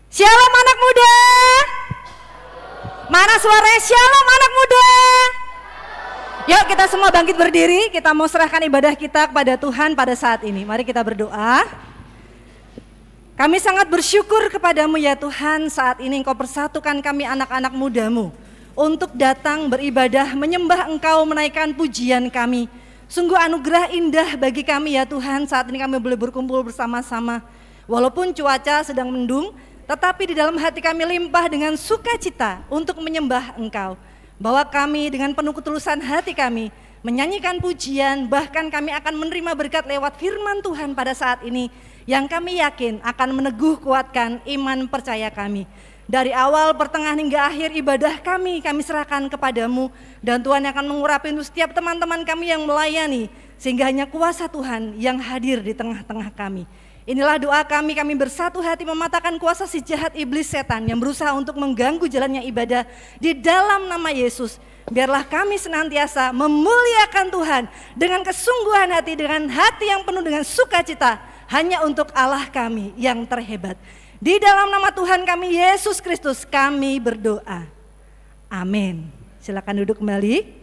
Shalom anak muda. Mana suaranya shalom anak muda? Yuk kita semua bangkit berdiri, kita mau serahkan ibadah kita kepada Tuhan pada saat ini. Mari kita berdoa. Kami sangat bersyukur kepadamu ya Tuhan, saat ini Engkau persatukan kami anak-anak mudamu untuk datang beribadah, menyembah Engkau, menaikkan pujian kami. Sungguh anugerah indah bagi kami ya Tuhan, saat ini kami boleh berkumpul bersama-sama. Walaupun cuaca sedang mendung, tetapi di dalam hati kami limpah dengan sukacita untuk menyembah Engkau. Bahwa kami dengan penuh ketulusan hati kami menyanyikan pujian, bahkan kami akan menerima berkat lewat firman Tuhan pada saat ini, yang kami yakin akan meneguh kuatkan iman percaya kami. Dari awal, pertengahan hingga akhir ibadah kami serahkan kepadamu, dan Tuhan akan mengurapi untuk setiap teman-teman kami yang melayani, sehingga hanya kuasa Tuhan yang hadir di tengah-tengah kami. Inilah doa kami bersatu hati mematahkan kuasa si jahat iblis setan yang berusaha untuk mengganggu jalannya ibadah di dalam nama Yesus. Biarlah kami senantiasa memuliakan Tuhan dengan kesungguhan hati, dengan hati yang penuh dengan sukacita, hanya untuk Allah kami yang terhebat. Di dalam nama Tuhan kami Yesus Kristus kami berdoa. Amin. Silakan duduk kembali.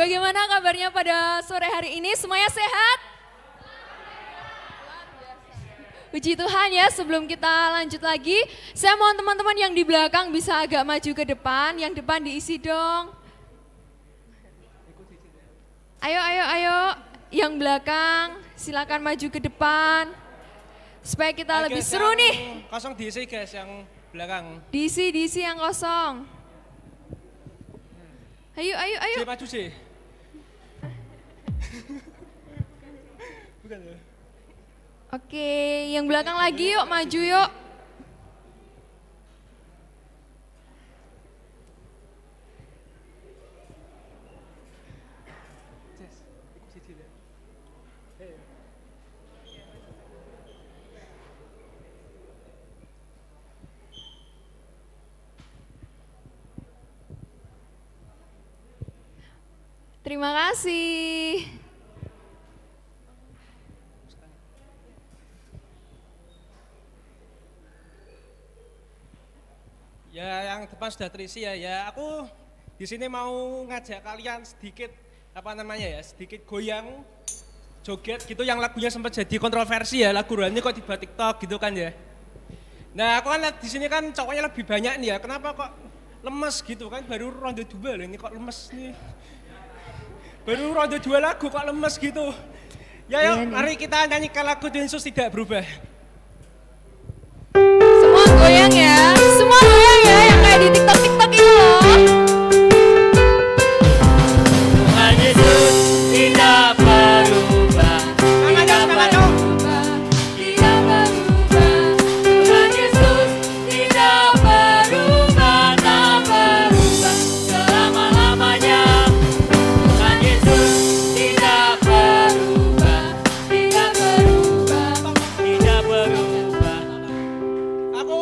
Bagaimana kabarnya pada sore hari ini? Semuanya sehat? Puji Tuhan ya, sebelum kita lanjut lagi, saya mohon teman-teman yang di belakang bisa agak maju ke depan, yang depan diisi dong. Ayo, yang belakang silakan maju ke depan, supaya kita lebih seru nih. Kosong diisi guys, yang belakang. Diisi yang kosong. Ayo. Si maju sih. Bukan ya? Oke, yang belakang lagi yuk, maju yuk. Terima kasih. Ya, yang depan sudah terisi ya. Ya, aku di sini mau ngajak kalian sedikit sedikit goyang, joget gitu yang lagunya sempat jadi kontroversi ya, lagu rohani kok tiba TikTok gitu kan ya. Nah, aku kan di sini kan cowoknya lebih banyak nih ya. Kenapa kok lemes gitu kan? Baru ronde 2 loh, ini kok lemes nih. Baru ronde 2 lagu kok lemes gitu. Ya yuk, mari kita nyanyikan lagu Tuhan Yesus Tidak Berubah. Semua goyang ya, yang kayak di TikTok ini loh. Tuhan Yesus tidak berubah. Tidak berubah. Tuhan Yesus tidak berubah, tak berubah selama-lamanya. Tuhan Yesus tidak berubah, tidak berubah. Aku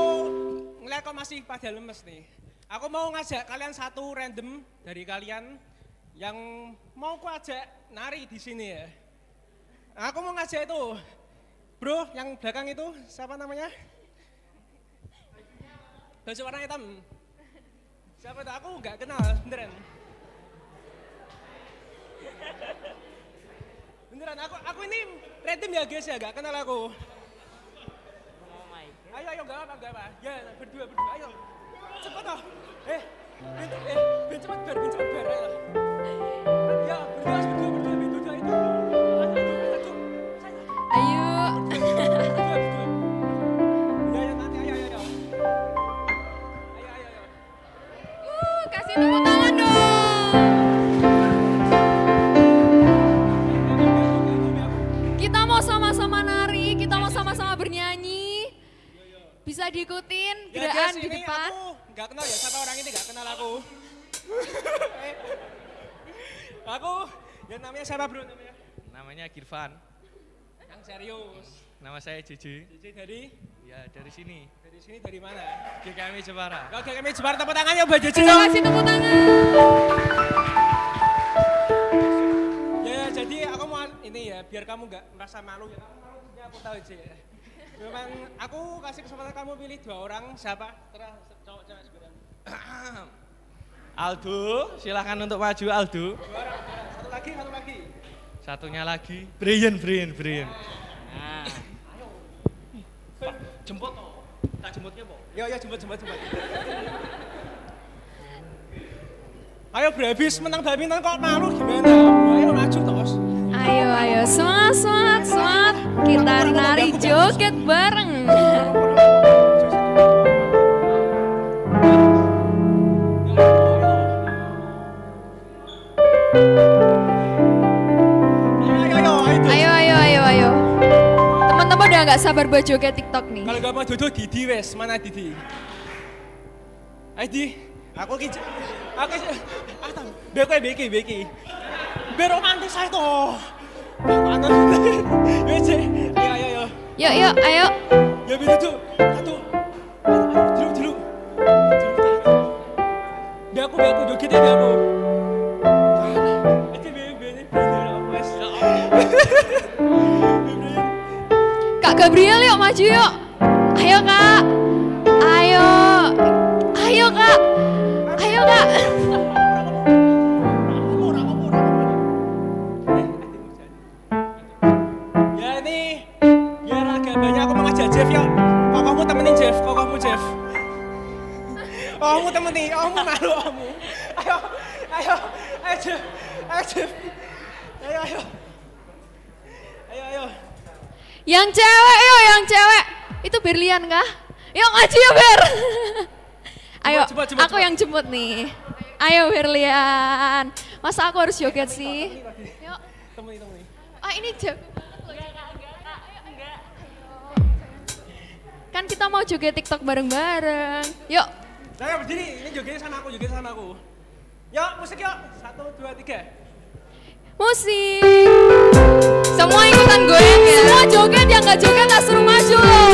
ngeliat kok masih pada lemes nih. Aku mau ngajak kalian satu random dari kalian yang mau ku ajak nari di sini ya. Aku mau ngajak itu, bro, yang belakang itu siapa namanya? Baju warna hitam. Siapa itu? Aku nggak kenal, beneran. Beneran, aku ini random ya guys ya, nggak kenal aku. Ayo, nggak apa. Ya, berdua, ayo. Cepet toh. Ben cepet ber, ayo. Ya, berdua itu. Satu. Ayo. Berdua. Ya, nanti, ayo. Ayo. Kasih tepuk tangan dong. Kita mau sama-sama nari, kita mau sama-sama bernyanyi. Bisa diikutin Ya, gerakan guys, di ini depan. aku nggak kenal ya, siapa orang ini nggak kenal aku. Aku, ya namanya siapa bro namanya? Namanya Girvan. Yang serius. Nama saya Jiji. Jadi dari? Ya dari sini. Dari sini dari mana? GKMI Jepara. Oke, kami sebar tepuk tangannya buat Jiji. Terima kasih tepuk tangan. Ya, jadi aku mau ini ya, biar kamu nggak merasa malu ya. Kamu malu juga aku tahu sih. Memang aku kasih kesempatan kamu pilih 2 orang, siapa? Terus cowok cewek sebenarnya. Aldo, silakan untuk maju Aldo. 2 orang. Satu lagi. Satunya lagi. Brian. Nah. Pak, jemput toh. Tak jemputnya po. Ya, jemput. Ayo berhabis menang badminton kok malu gimana? Ayo maju terus. Ayo, semangat. Kita nari joget bareng. Ayo. Teman-teman udah nggak sabar buat joget TikTok nih. Kalau gak mau duduk Didi wes, mana Didi? Ayo Di, aku beki. Biar romantis aja toh. Panas. Ayo. Yuk, ayo. Ya bisa tuh. Satu. Dulu. Biar aku joget ya aku. Kak Gabriel yuk maju yuk. Ayo Kak. Ayo Kak. temen nih, ommu malu ommu. Ayo, ayo, ayo Jeff, ayo Jeff. Ayo, ayo. Ayo, ayo. Yang cewek, yuk yang cewek. Itu Berlian kah? Yuk maju ya Ber. Ayo, aku yang jemput nih. Ayo Berlian. Masa aku harus joget sih? Yuk. Temui. Ah ini jago banget loh. Enggak. Kan kita mau joget TikTok bareng-bareng. Yuk. Saya berdiri, ini jogetnya sama aku. Yuk, musik yuk. 1, 2, 3. Musik. Semua ikutan goyang ya. Semua joget, yang nggak joget tak suruh maju loh.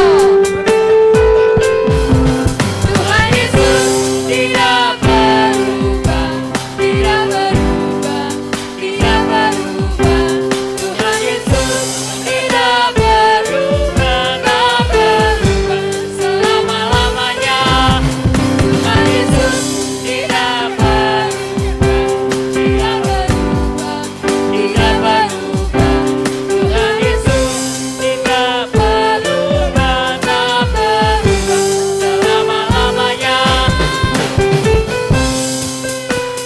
Tuhan Yesus tidak berubah, tidak berubah, tidak berubah. Tuhan Yesus tidak berubah, tak berubah selama-lamanya. Tuhan Yesus tidak berubah, tidak berubah, tidak berubah. Tuhan Yesus tidak berubah, tak berubah selama-lamanya. Tuhan Yesus tidak berubah, tidak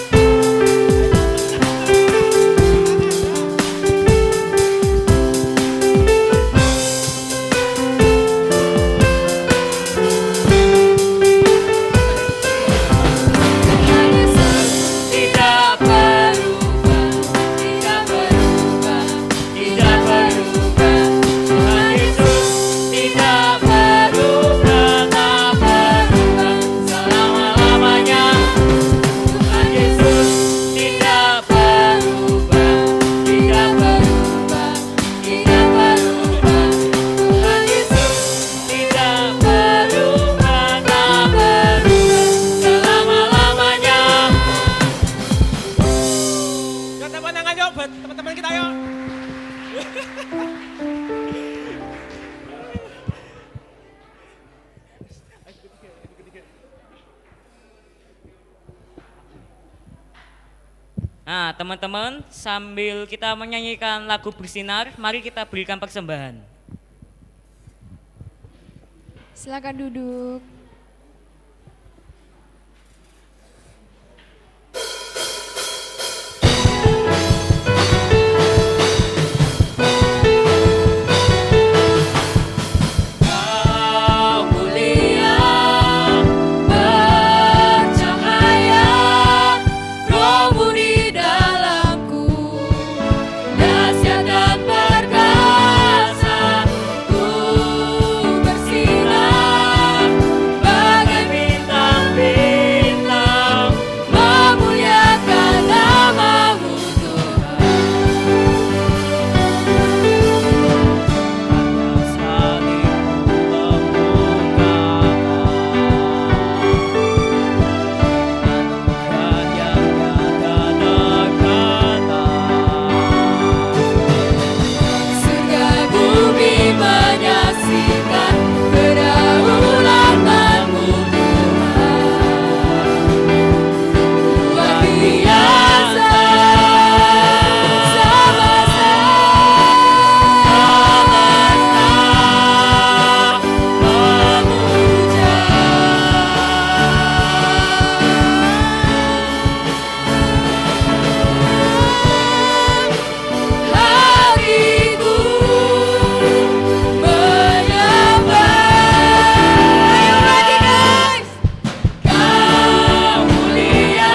berubah, tidak berubah. Tuhan Yesus tidak berubah, tak berubah selama-lamanya. Tuhan Yesus tidak berubah, tidak berubah, tidak berubah. Tuhan Yesus tidak berubah, tak berubah selama-lamanya. Yuk tepuk tangan yuk buat teman-teman kita yuk. Nah, teman-teman, sambil kita menyanyikan lagu Bersinar, mari kita berikan persembahan. Silakan duduk. Kau mulia, bercahaya, Roh-Mu di dalamku, dahsyat dan perkasa, ku bersinar bagai bintang-bintang, memuliakan nama-Mu Tuhan. Surga bumi menyaksikan kedaulatan-Mu Tuhan. Luar biasa, semesta memuja. Hatiku menyembah. Ayo lagi guys. Kau mulia,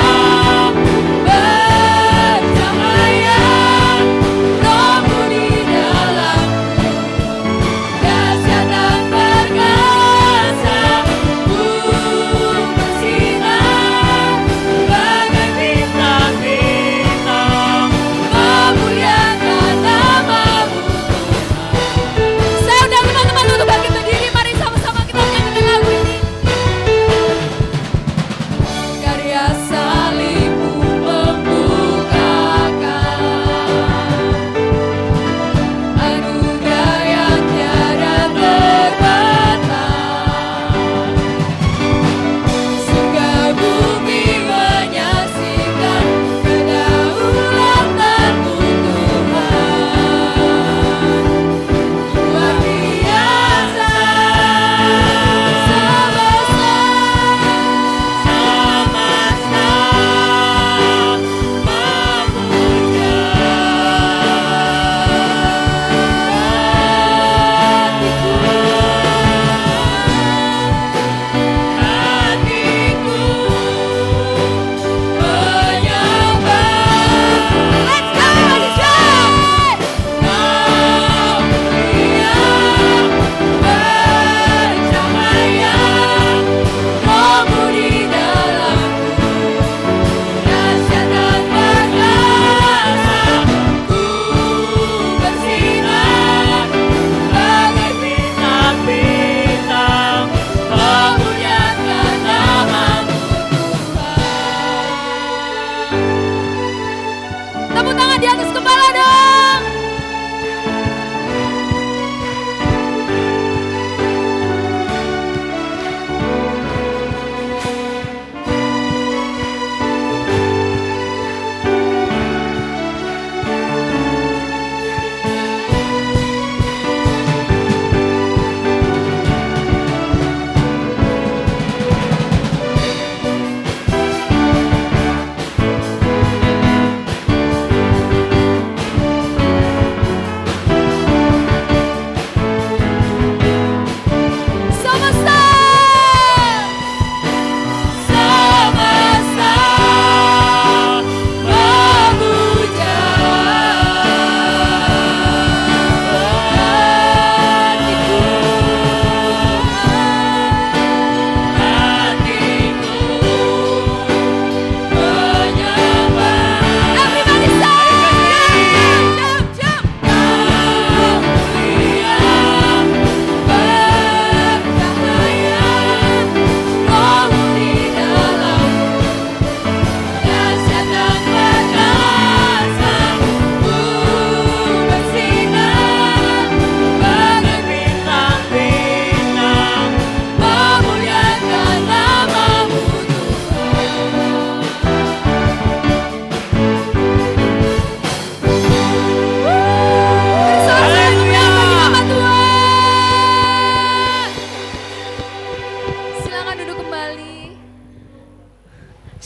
bercahaya, Roh-Mu di dalamku, dahsyat dan perkasa, ku bersinar bagai bintang-bintang, memuliakan nama-Mu Tuhan. Saya undang teman-teman untuk bangkit berdiri, mari sama-sama kita nyanyikan lagu ini. Karya salib-Mu membukakan anugerah yang tiada terbatas. Surga bumi menyaksikan kedaulatan-Mu Tuhan. Luar biasa, semesta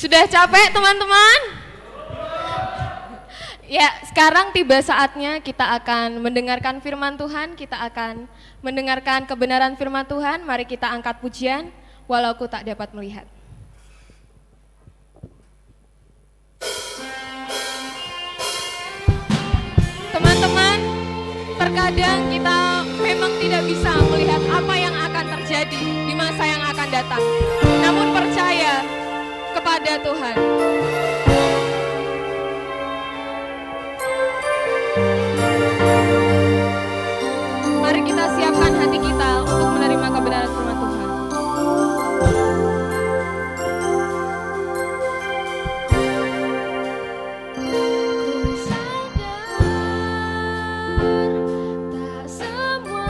Sudah capek teman-teman? Ya, sekarang tiba saatnya kita akan mendengarkan firman Tuhan, kita akan mendengarkan kebenaran firman Tuhan. Mari kita angkat pujian, walau ku tak dapat melihat. Teman-teman, terkadang kita memang tidak bisa melihat apa yang akan terjadi di masa yang akan datang. Namun percaya kepada Tuhan. Mari kita siapkan hati kita untuk menerima kebenaran firman Tuhan. Ku sadar tak semua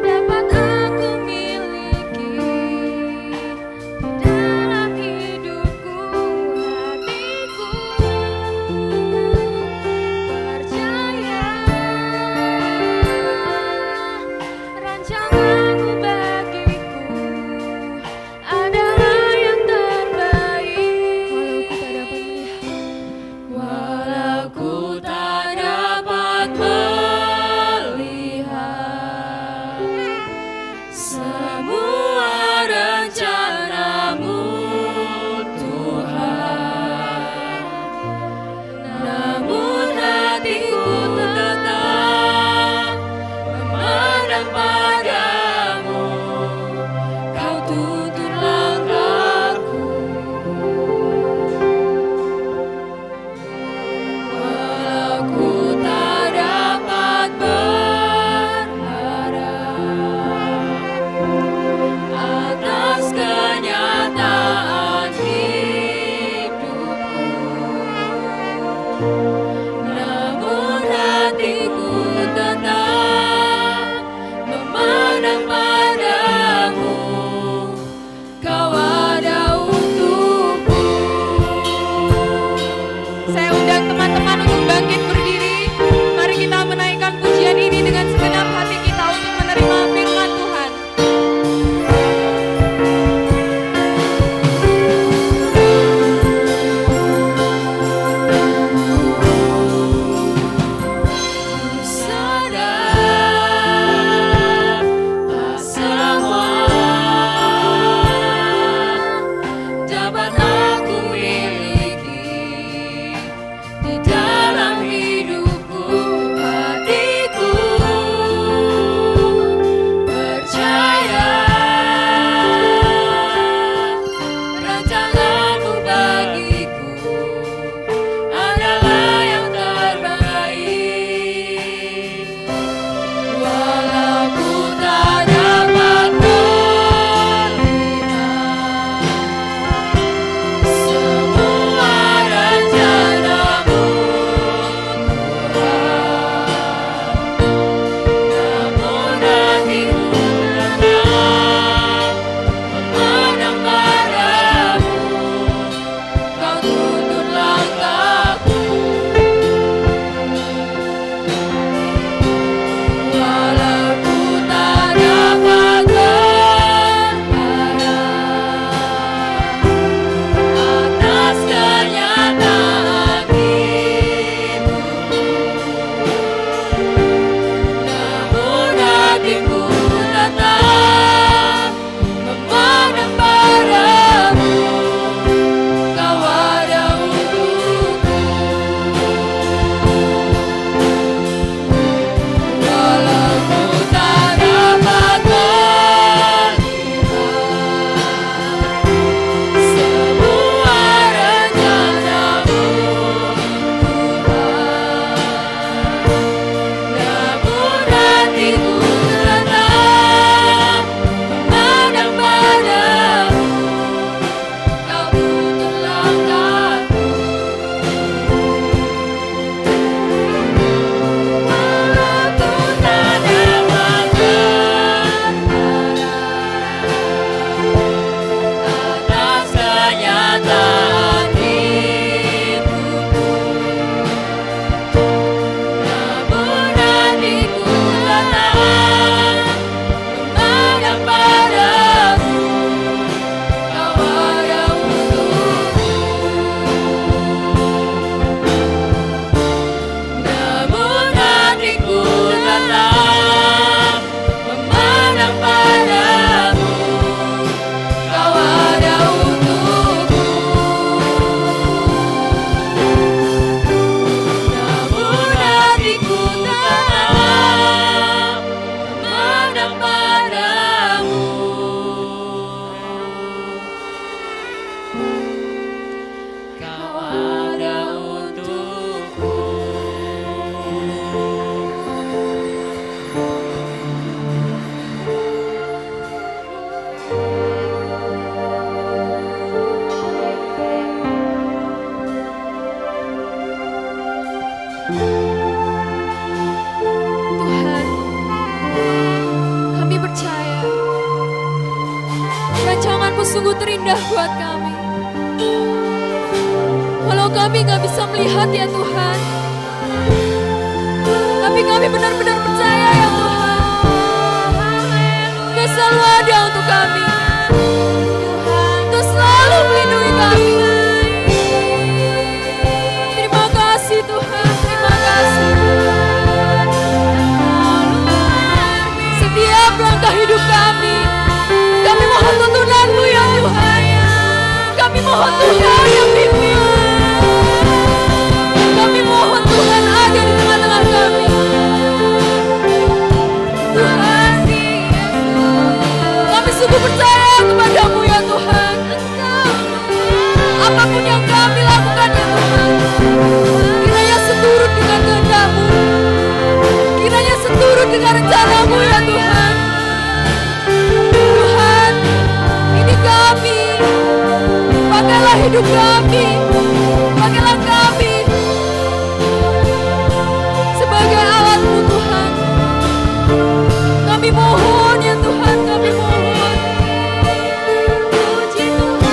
dapat aku miliki di dalam hidupku, hatiku. Percaya indah buat kami. Walau kami gak bisa melihat ya Tuhan, tapi kami benar-benar percaya ya Tuhan, Kau selalu ada untuk kami. Kau selalu melindungi kami. Terima kasih Tuhan, terima kasih. Setiap langkah hidup kami mohon tuntunan-Mu ya Tuhan. Kami mohon Tuhan yang pimpin. Kami mohon Tuhan ada di tengah-tengah kami. Tuhan, kami sungguh percaya kepada-Mu ya Tuhan. Apapun yang kami lakukan ya Tuhan, kiranya seturut dengan kehendak-Mu, kiranya seturut dengan rencana-Mu ya Tuhan. Tuhan, ini kami, pakailah hidup kami, pakailah kami sebagai alat-Mu Tuhan. Kami mohon ya Tuhan, kami mohon. Puji Tuhan.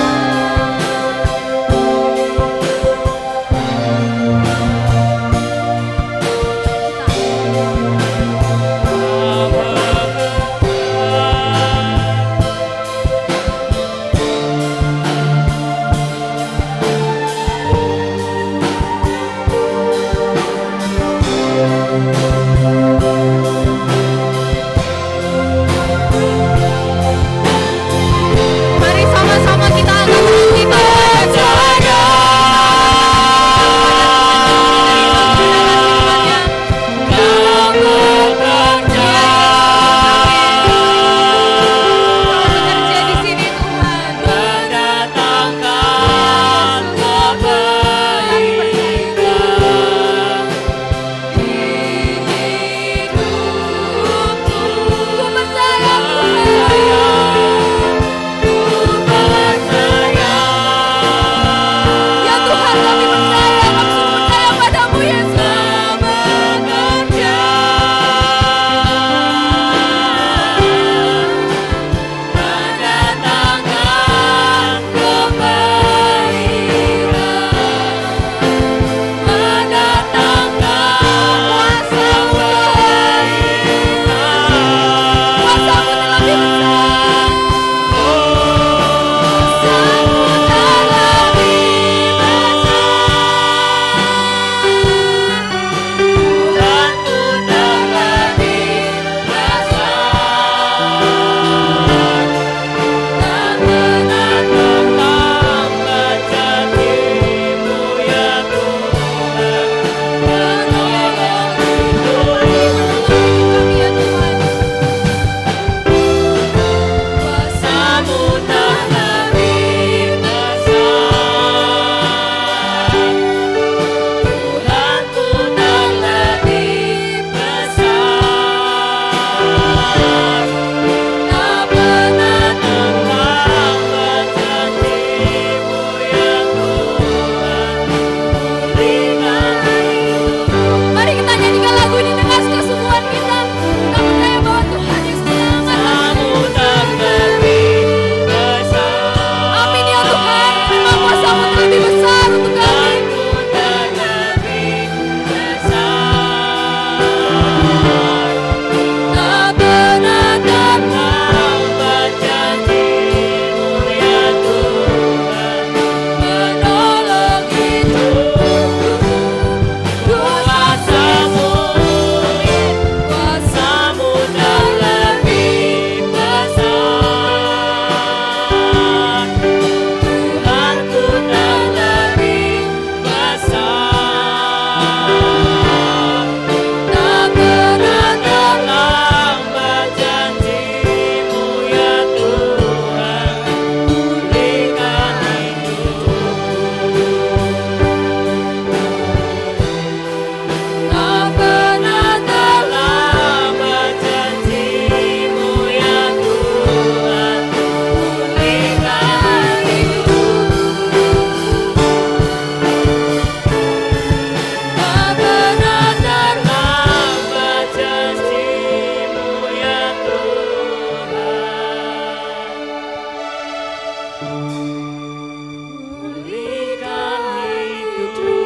Pulihkan hidupku.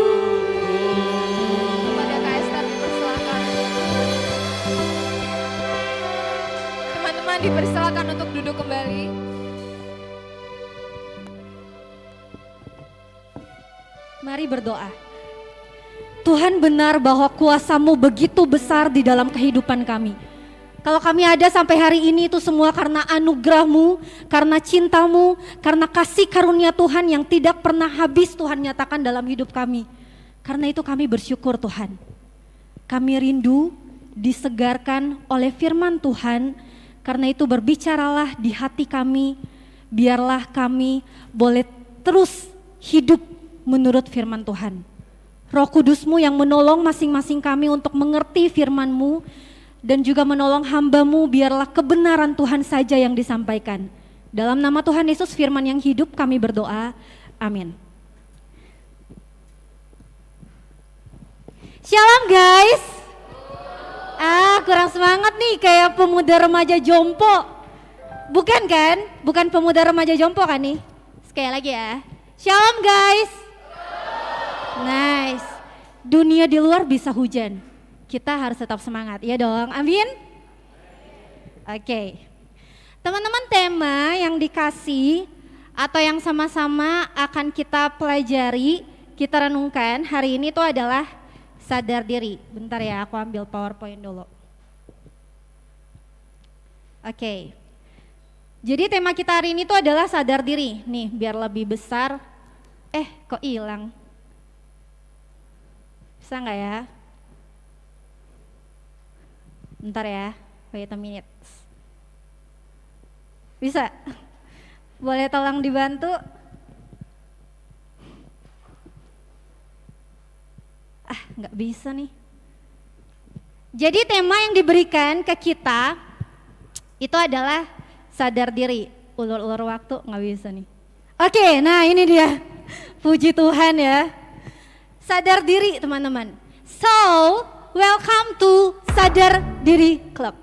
Kepada Kak Esther dipersilakan. Teman-teman dipersilakan untuk duduk kembali. Mari berdoa. Tuhan, benar bahwa kuasa-Mu begitu besar di dalam kehidupan kami. Kalau kami ada sampai hari ini itu semua karena anugerah-Mu, karena cinta-Mu, karena kasih karunia Tuhan yang tidak pernah habis Tuhan nyatakan dalam hidup kami. Karena itu kami bersyukur Tuhan. Kami rindu disegarkan oleh firman Tuhan, karena itu berbicaralah di hati kami, biarlah kami boleh terus hidup menurut firman Tuhan. Roh Kudus-Mu yang menolong masing-masing kami untuk mengerti firman-Mu dan juga menolong hamba-Mu, biarlah kebenaran Tuhan saja yang disampaikan. Dalam nama Tuhan Yesus firman yang hidup kami berdoa, amin. Shalom guys. Kurang semangat nih kayak pemuda remaja jompo. Bukan kan? Bukan pemuda remaja jompo kan nih? Sekali lagi ya. Shalom guys. Nice. Dunia di luar bisa hujan. Kita harus tetap semangat, ya dong. Amin. Oke. Teman-teman, tema yang dikasih atau yang sama-sama akan kita pelajari, kita renungkan hari ini itu adalah sadar diri. Bentar ya, aku ambil PowerPoint dulu. Oke. Jadi tema kita hari ini tuh adalah sadar diri. Nih, biar lebih besar. Kok hilang? Bisa nggak ya? Bentar ya, wait a minute. Bisa? Boleh tolong dibantu? Nggak bisa nih. Jadi tema yang diberikan ke kita itu adalah sadar diri. Ulur-ulur waktu nggak bisa nih. Oke, nah ini dia. Puji Tuhan ya. Sadar diri teman-teman. So, welcome to Sadar Diri Club.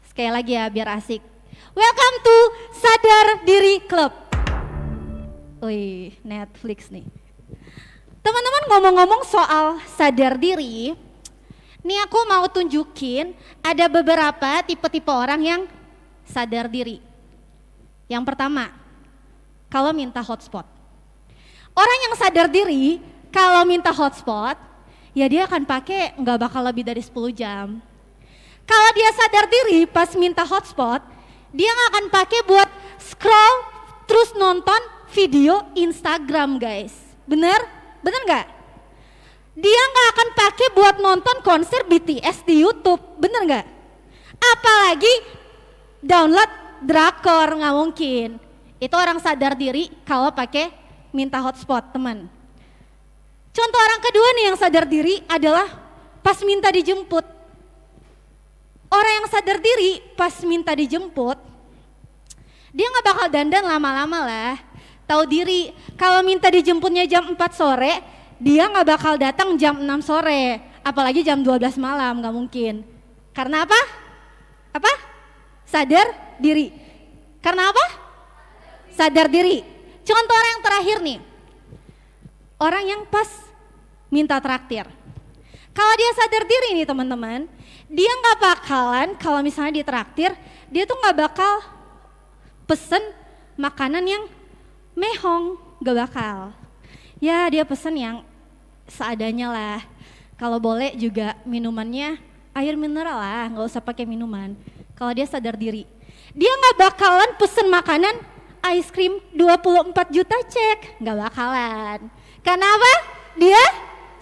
Sekali lagi ya biar asik. Welcome to Sadar Diri Club. Wih, Netflix nih. Teman-teman, ngomong-ngomong soal sadar diri, nih aku mau tunjukin ada beberapa tipe-tipe orang yang sadar diri. Yang pertama, kalau minta hotspot. Orang yang sadar diri kalau minta hotspot, ya dia akan pakai nggak bakal lebih dari 10 jam. Kalau dia sadar diri pas minta hotspot, dia nggak akan pakai buat scroll terus nonton video Instagram guys. Bener? Bener nggak? Dia nggak akan pakai buat nonton konser BTS di YouTube. Bener nggak? Apalagi download drakor, nggak mungkin. Itu orang sadar diri kalau pakai minta hotspot teman. Contoh orang kedua nih yang sadar diri adalah pas minta dijemput. Orang yang sadar diri pas minta dijemput, dia nggak bakal dandan lama-lama lah. Tahu diri, kalau minta dijemputnya jam 4 sore, dia nggak bakal datang jam 6 sore. Apalagi jam 12 malam, nggak mungkin. Karena apa? Apa? Sadar diri. Karena apa? Sadar diri. Contoh orang yang terakhir nih. Orang yang pas minta traktir. Kalau dia sadar diri nih teman-teman, dia nggak bakalan kalau misalnya ditraktir, dia tuh nggak bakal pesen makanan yang mehong, nggak bakal. Ya dia pesen yang seadanya lah. Kalau boleh juga minumannya air mineral lah, nggak usah pakai minuman. Kalau dia sadar diri, dia nggak bakalan pesen makanan ice cream 24 juta cek, nggak bakalan. Kenapa? Dia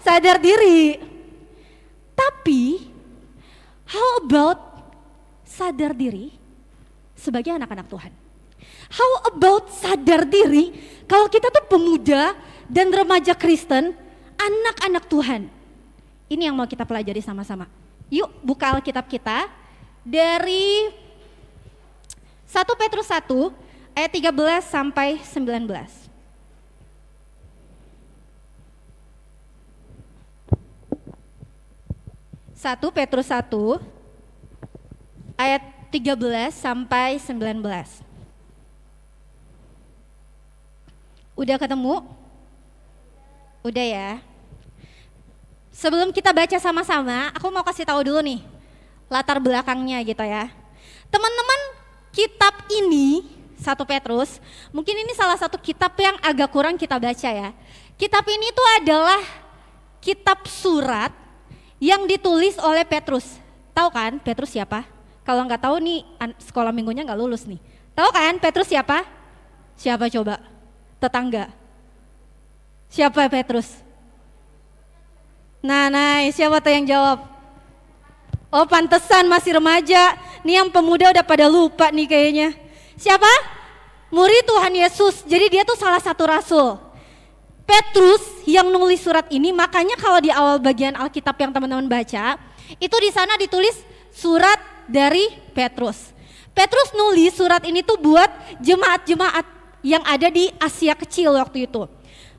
sadar diri. Tapi, how about sadar diri sebagai anak-anak Tuhan? How about sadar diri kalau kita tuh pemuda dan remaja Kristen, anak-anak Tuhan? Ini yang mau kita pelajari sama-sama. Yuk buka Alkitab kita dari 1 Petrus 1 ayat 13 sampai 19. 1 Petrus 1 ayat 13 sampai 19. Udah ketemu? Udah ya. Sebelum kita baca sama-sama, aku mau kasih tahu dulu nih latar belakangnya gitu ya. Teman-teman, kitab ini 1 Petrus, mungkin ini salah satu kitab yang agak kurang kita baca ya. Kitab ini tuh adalah kitab surat yang ditulis oleh Petrus. Tahu kan Petrus siapa? Kalau nggak tahu nih sekolah minggunya nggak lulus nih. Tahu kan Petrus siapa? Siapa coba? Tetangga. Siapa Petrus? Nah, siapa tuh yang jawab? Oh, pantesan masih remaja. Nih yang pemuda udah pada lupa nih kayaknya. Siapa? Murid Tuhan Yesus. Jadi dia tuh salah satu rasul. Petrus yang nulis surat ini, makanya kalau di awal bagian Alkitab yang teman-teman baca, itu di sana ditulis surat dari Petrus. Petrus nulis surat ini tuh buat jemaat-jemaat yang ada di Asia Kecil waktu itu.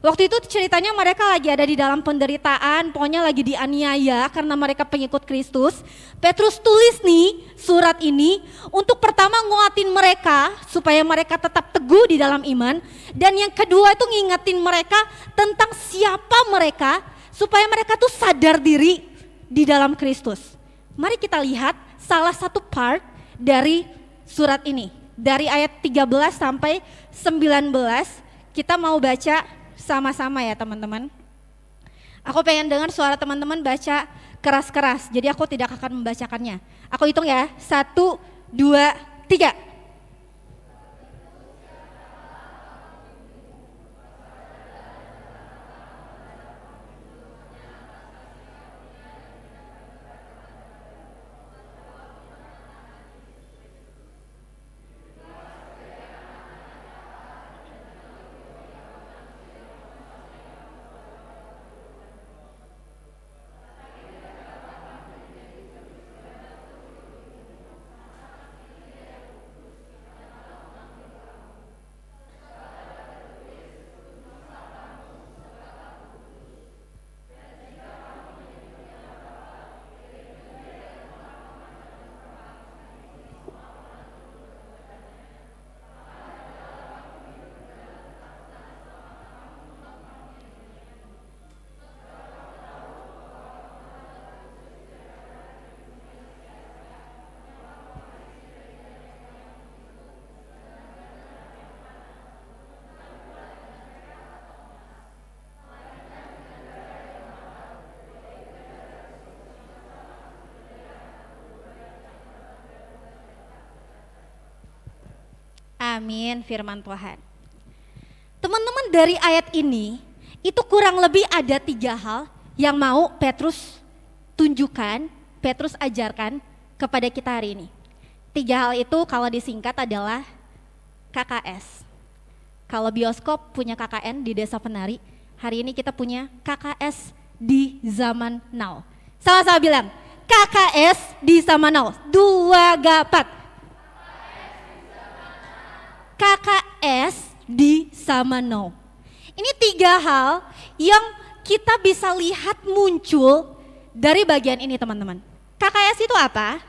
Waktu itu ceritanya mereka lagi ada di dalam penderitaan, pokoknya lagi dianiaya karena mereka pengikut Kristus. Petrus tulis nih surat ini untuk pertama nguatin mereka supaya mereka tetap teguh di dalam iman. Dan yang kedua itu ngingetin mereka tentang siapa mereka supaya mereka tuh sadar diri di dalam Kristus. Mari kita lihat salah satu part dari surat ini. Dari ayat 13 sampai 19 kita mau baca sama-sama ya teman-teman. Aku pengen dengar suara teman-teman baca keras-keras, jadi aku tidak akan membacakannya. Aku hitung ya, 1, 2, 3. Amin, firman Tuhan. Teman-teman, dari ayat ini itu kurang lebih ada 3 hal yang mau Petrus tunjukkan, Petrus ajarkan kepada kita hari ini. 3 hal itu kalau disingkat adalah KKS. Kalau bioskop punya KKN di Desa Penari, hari ini kita punya KKS di zaman now. Sama-sama bilang, KKS di zaman now. 2 gapat. KKS di zaman now. Ini 3 hal yang kita bisa lihat muncul dari bagian ini teman-teman. KKS itu apa?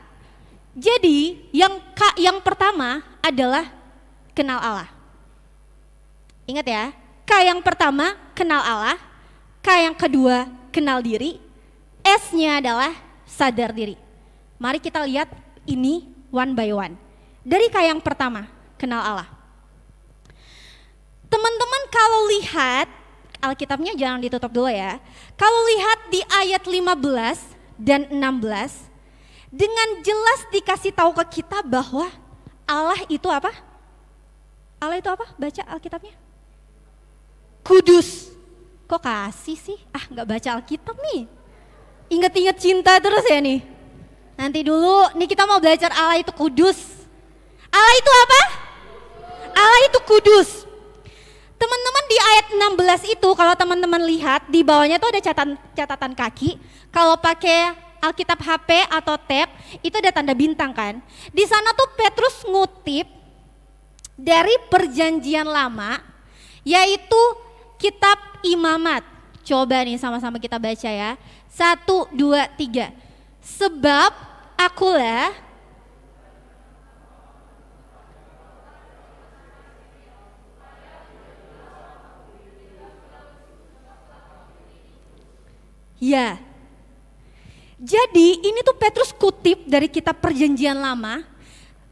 Jadi yang pertama adalah kenal Allah. Ingat ya, K yang pertama kenal Allah, K yang kedua kenal diri, S-nya adalah sadar diri. Mari kita lihat ini one by one. Dari K yang pertama, kenal Allah. Teman-teman kalau lihat, Alkitabnya jangan ditutup dulu ya. Kalau lihat di ayat 15 dan 16, dengan jelas dikasih tahu ke kita bahwa Allah itu apa? Allah itu apa? Baca Alkitabnya. Kudus. Kok kasih sih? Nggak baca Alkitab nih. Ingat-ingat cinta terus ya nih. Nanti dulu, nih kita mau belajar Allah itu kudus. Allah itu apa? Allah itu kudus. Teman-teman di ayat 16 itu kalau teman-teman lihat di bawahnya tuh ada catatan kaki. Kalau pakai Alkitab HP atau tab itu ada tanda bintang kan. Di sana tuh Petrus ngutip dari Perjanjian Lama yaitu kitab Imamat. Coba nih sama-sama kita baca ya. 1, 2, 3. Sebab akulah Ya. Jadi ini tuh Petrus kutip dari kitab Perjanjian Lama,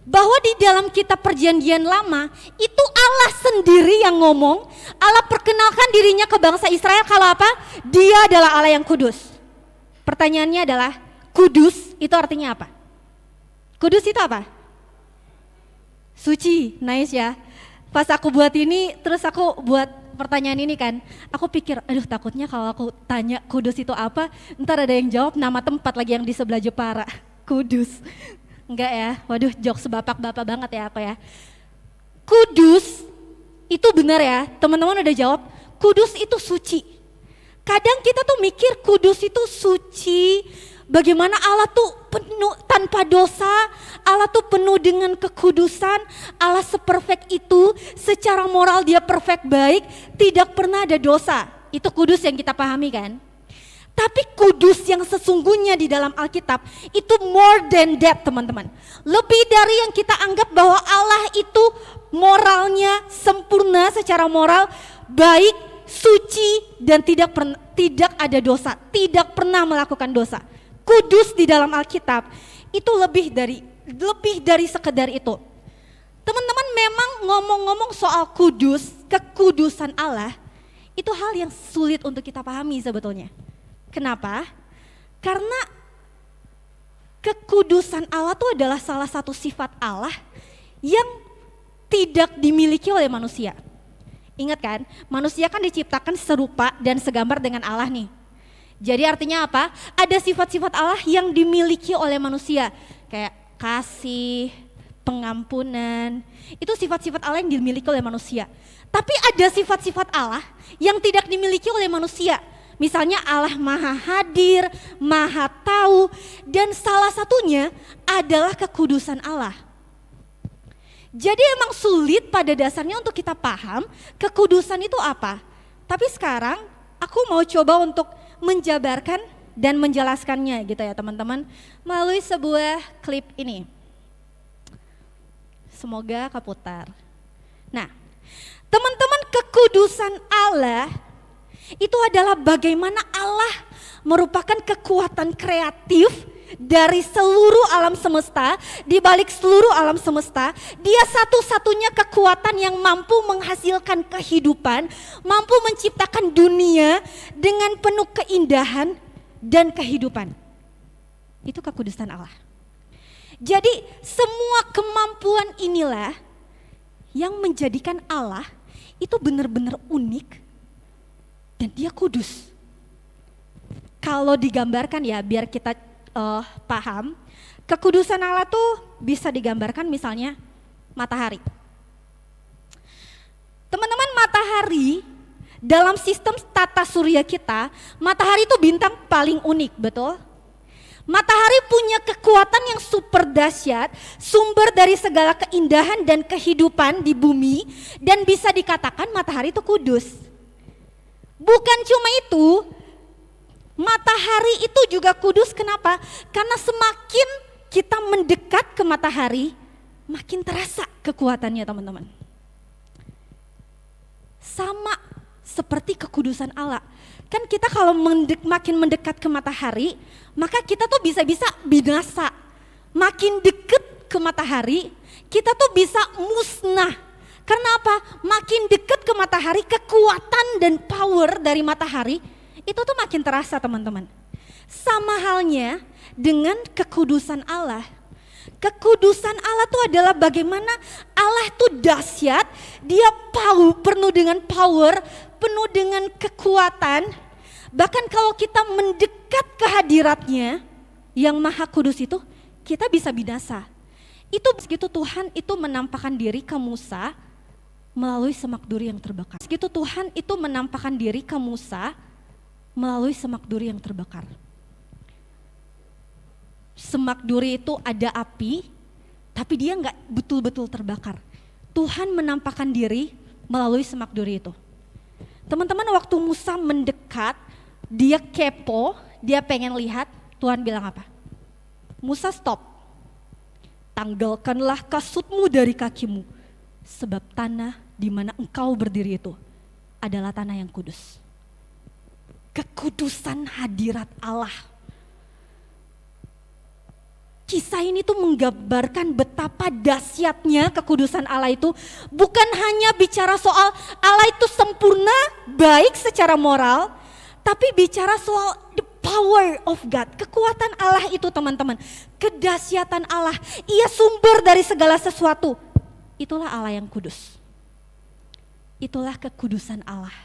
bahwa di dalam kitab Perjanjian Lama itu Allah sendiri yang ngomong, Allah perkenalkan dirinya ke bangsa Israel kalau apa? Dia adalah Allah yang kudus. Pertanyaannya adalah, kudus itu artinya apa? Kudus itu apa? Suci, nice ya. Pas aku buat ini, terus aku buat pertanyaan ini kan, aku pikir, aduh takutnya kalau aku tanya kudus itu apa, ntar ada yang jawab nama tempat lagi yang di sebelah Jepara, Kudus. Enggak ya, waduh jokes bapak-bapak banget ya aku ya. Kudus itu benar ya, teman-teman udah jawab, kudus itu suci. Kadang kita tuh mikir kudus itu suci, bagaimana Allah tuh penuh tanpa dosa, Allah tuh penuh dengan kekudusan, Allah seperfect itu, secara moral dia perfect baik, tidak pernah ada dosa. Itu kudus yang kita pahami kan? Tapi kudus yang sesungguhnya di dalam Alkitab itu more than that teman-teman. Lebih dari yang kita anggap bahwa Allah itu moralnya sempurna secara moral, baik, suci dan tidak ada dosa, tidak pernah melakukan dosa. Kudus di dalam Alkitab itu lebih dari sekedar itu. Teman-teman, memang ngomong-ngomong soal kudus, kekudusan Allah, itu hal yang sulit untuk kita pahami sebetulnya. Kenapa? Karena kekudusan Allah itu adalah salah satu sifat Allah yang tidak dimiliki oleh manusia. Ingat kan, manusia kan diciptakan serupa dan segambar dengan Allah nih. Jadi artinya apa? Ada sifat-sifat Allah yang dimiliki oleh manusia. Kayak kasih, pengampunan, itu sifat-sifat Allah yang dimiliki oleh manusia. Tapi ada sifat-sifat Allah yang tidak dimiliki oleh manusia. Misalnya Allah maha hadir, maha tahu, dan salah satunya adalah kekudusan Allah. Jadi emang sulit pada dasarnya untuk kita paham kekudusan itu apa. Tapi sekarang aku mau coba untuk menjabarkan dan menjelaskannya gitu ya teman-teman, melalui sebuah klip ini. Semoga keputar. Nah, teman-teman, kekudusan Allah itu adalah bagaimana Allah merupakan kekuatan kreatif dari seluruh alam semesta, di balik seluruh alam semesta, dia satu-satunya kekuatan yang mampu menghasilkan kehidupan, mampu menciptakan dunia dengan penuh keindahan dan kehidupan. Itu kekudusan Allah. Jadi semua kemampuan inilah yang menjadikan Allah itu benar-benar unik dan dia kudus. Kalau digambarkan ya biar kita paham, kekudusan Allah tuh bisa digambarkan misalnya matahari. Teman-teman, matahari dalam sistem tata surya kita, matahari itu bintang paling unik, betul? Matahari punya kekuatan yang super dahsyat, sumber dari segala keindahan dan kehidupan di bumi, dan bisa dikatakan matahari itu kudus. Bukan cuma itu, matahari itu juga kudus. Kenapa? Karena semakin kita mendekat ke matahari, makin terasa kekuatannya teman-teman. Sama seperti kekudusan Allah. Kan kita kalau makin mendekat ke matahari, maka kita tuh bisa-bisa binasa. Makin dekat ke matahari, kita tuh bisa musnah. Karena apa? Makin dekat ke matahari, kekuatan dan power dari matahari itu tuh makin terasa teman-teman. Sama halnya dengan kekudusan Allah. Kekudusan Allah tuh adalah bagaimana Allah tuh dahsyat, dia penuh dengan power, penuh dengan kekuatan. Bahkan kalau kita mendekat ke hadiratnya yang maha kudus itu, kita bisa binasa. Itu begitu Tuhan itu menampakkan diri ke Musa melalui semak duri yang terbakar. Begitu Tuhan itu menampakkan diri ke Musa melalui semak duri yang terbakar. Semak duri itu ada api, tapi dia nggak betul-betul terbakar. Tuhan menampakkan diri melalui semak duri itu. Teman-teman, waktu Musa mendekat, dia kepo, dia pengen lihat, Tuhan bilang apa? Musa stop, tanggalkanlah kasutmu dari kakimu, sebab tanah di mana engkau berdiri itu adalah tanah yang kudus. kekudusan hadirat Allah. Kisah ini tuh menggambarkan betapa dahsyatnya kekudusan Allah itu. Bukan hanya bicara soal Allah itu sempurna, baik secara moral, tapi bicara soal the power of God. Kekuatan Allah itu teman-teman, kedahsyatan Allah. Ia sumber dari segala sesuatu. Itulah Allah yang kudus. Itulah kekudusan Allah.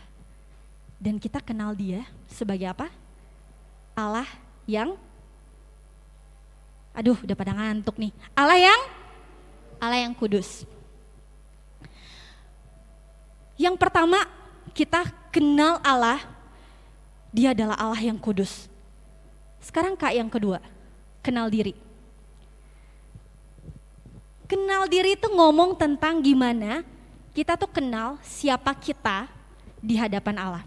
Dan kita kenal dia sebagai apa? Allah yang udah pada ngantuk nih. Allah yang kudus. Yang pertama, kita kenal Allah, dia adalah Allah yang kudus. Sekarang Kak yang kedua, kenal diri. Kenal diri itu ngomong tentang gimana kita tuh kenal siapa kita di hadapan Allah.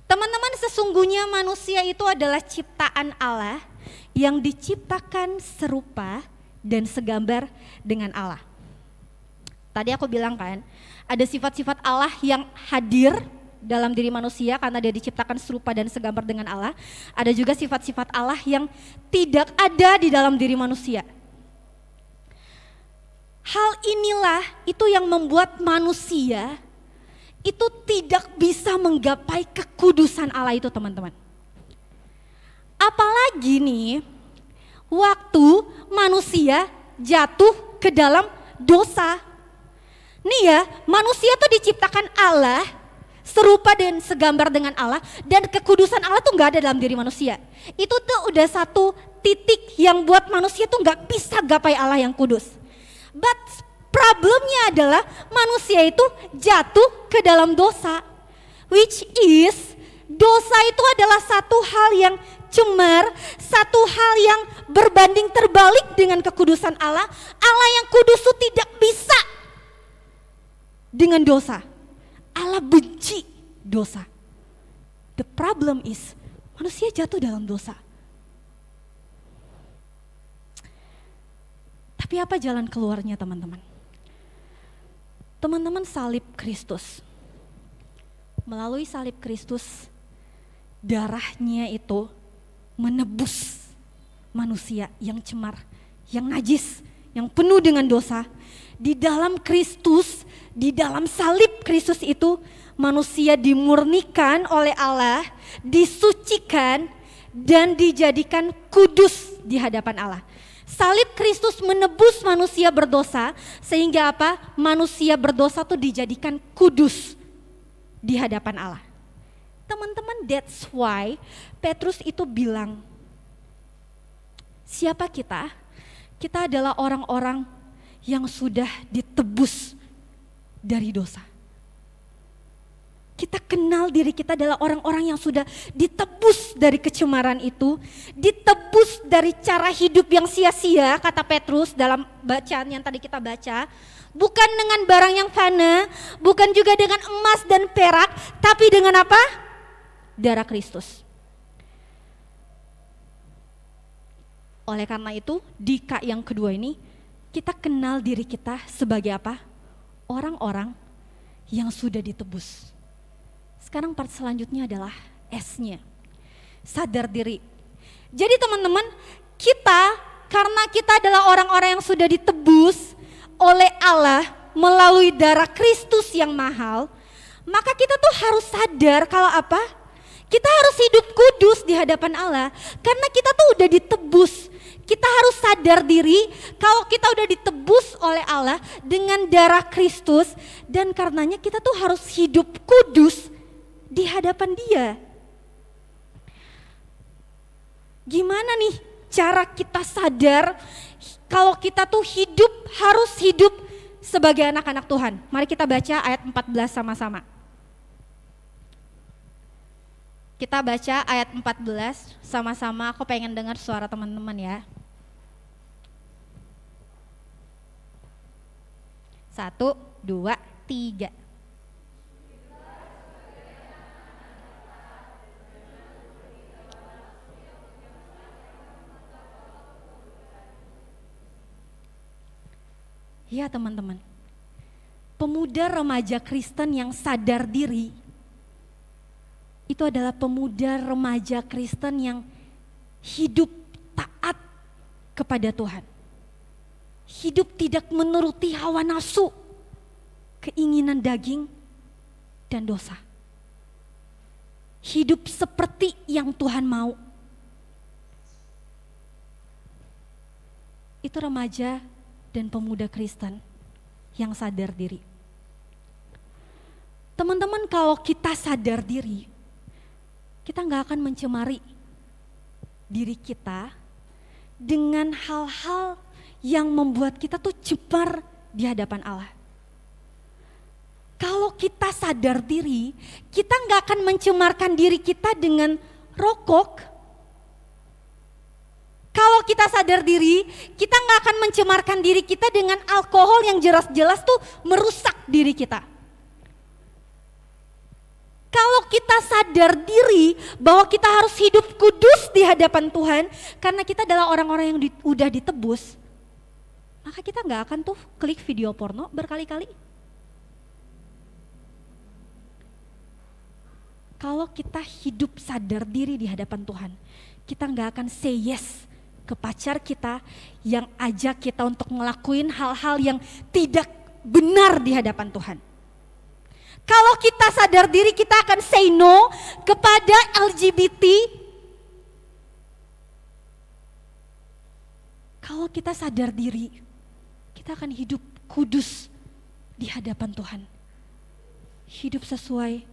Teman-teman, sesungguhnya manusia itu adalah ciptaan Allah yang diciptakan serupa dan segambar dengan Allah. Tadi aku bilang kan, ada sifat-sifat Allah yang hadir dalam diri manusia karena dia diciptakan serupa dan segambar dengan Allah. Ada juga sifat-sifat Allah yang tidak ada di dalam diri manusia. Hal inilah itu yang membuat manusia itu tidak bisa menggapai kekudusan Allah itu, teman-teman. Apalagi nih, waktu manusia jatuh ke dalam dosa. Nih ya, manusia tuh diciptakan Allah, serupa dan segambar dengan Allah, dan kekudusan Allah tuh gak ada dalam diri manusia. Itu tuh udah satu titik yang buat manusia tuh gak bisa gapai Allah yang kudus. But problemnya adalah manusia itu jatuh ke dalam dosa, which is dosa itu adalah satu hal yang cemar, satu hal yang berbanding terbalik dengan kekudusan Allah. Allah yang kudus itu tidak bisa dengan dosa. Allah benci dosa. The problem is manusia jatuh dalam dosa. Tapi apa jalan keluarnya, teman-teman? Teman-teman, salib Kristus. Melalui salib Kristus, darahnya itu menebus manusia yang cemar, yang najis, yang penuh dengan dosa. Di dalam Kristus, di dalam salib Kristus itu, manusia dimurnikan oleh Allah, disucikan, dan dijadikan kudus di hadapan Allah. Salib Kristus menebus manusia berdosa, sehingga apa? Manusia berdosa itu dijadikan kudus di hadapan Allah. Teman-teman, that's why Petrus itu bilang, siapa kita? Kita adalah orang-orang yang sudah ditebus dari dosa. Kita kenal diri kita adalah orang-orang yang sudah ditebus dari kecemaran itu, ditebus dari cara hidup yang sia-sia, kata Petrus dalam bacaan yang tadi kita baca. Bukan dengan barang yang fana, bukan juga dengan emas dan perak, tapi dengan apa? Darah Kristus. Oleh karena itu, di K yang kedua ini, kita kenal diri kita sebagai apa? Orang-orang yang sudah ditebus. Sekarang part selanjutnya adalah S-nya, sadar diri. Jadi teman-teman, kita karena kita adalah orang-orang yang sudah ditebus oleh Allah melalui darah Kristus yang mahal, maka kita tuh harus sadar kalau apa? Kita harus hidup kudus di hadapan Allah karena kita tuh udah ditebus. Kita harus sadar diri kalau kita udah ditebus oleh Allah dengan darah Kristus, dan karenanya kita tuh harus hidup kudus di hadapan Dia. Gimana nih cara kita sadar kalau kita tuh harus hidup sebagai anak-anak Tuhan? Mari kita baca ayat 14 sama-sama. Kita baca ayat 14 sama-sama, aku pengen dengar suara teman-teman ya. 1, 2, 3. Ya teman-teman, pemuda remaja Kristen yang sadar diri, itu adalah pemuda remaja Kristen yang hidup taat kepada Tuhan. Hidup tidak menuruti hawa nafsu, keinginan daging, dan dosa. Hidup seperti yang Tuhan mau. Itu remaja dan pemuda Kristen yang sadar diri. Teman-teman, kalau kita sadar diri, kita nggak akan mencemari diri kita dengan hal-hal yang membuat kita tuh cemar di hadapan Allah. Kalau kita sadar diri, kita nggak akan mencemarkan diri kita dengan rokok. Kalau kita sadar diri, kita nggak akan mencemarkan diri kita dengan alkohol yang jelas-jelas tuh merusak diri kita. Kalau kita sadar diri bahwa kita harus hidup kudus di hadapan Tuhan, karena kita adalah orang-orang yang udah ditebus, maka kita nggak akan tuh klik video porno berkali-kali. Kalau kita hidup sadar diri di hadapan Tuhan, kita nggak akan say yes ke pacar kita yang ajak kita untuk ngelakuin hal-hal yang tidak benar di hadapan Tuhan. Kalau kita sadar diri, kita akan say no kepada LGBT. Kalau kita sadar diri, kita akan hidup kudus di hadapan Tuhan. Hidup sesuai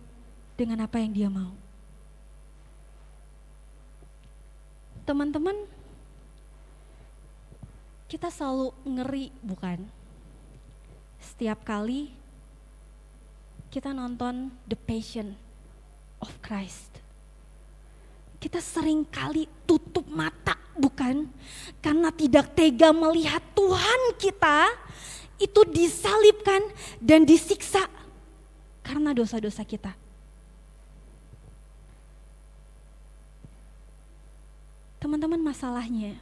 dengan apa yang Dia mau. Teman-teman, kita selalu ngeri, bukan? Setiap kali kita nonton The Passion of Christ, kita sering kali tutup mata, bukan? Karena tidak tega melihat Tuhan kita itu disalibkan dan disiksa karena dosa-dosa kita. Teman-teman, masalahnya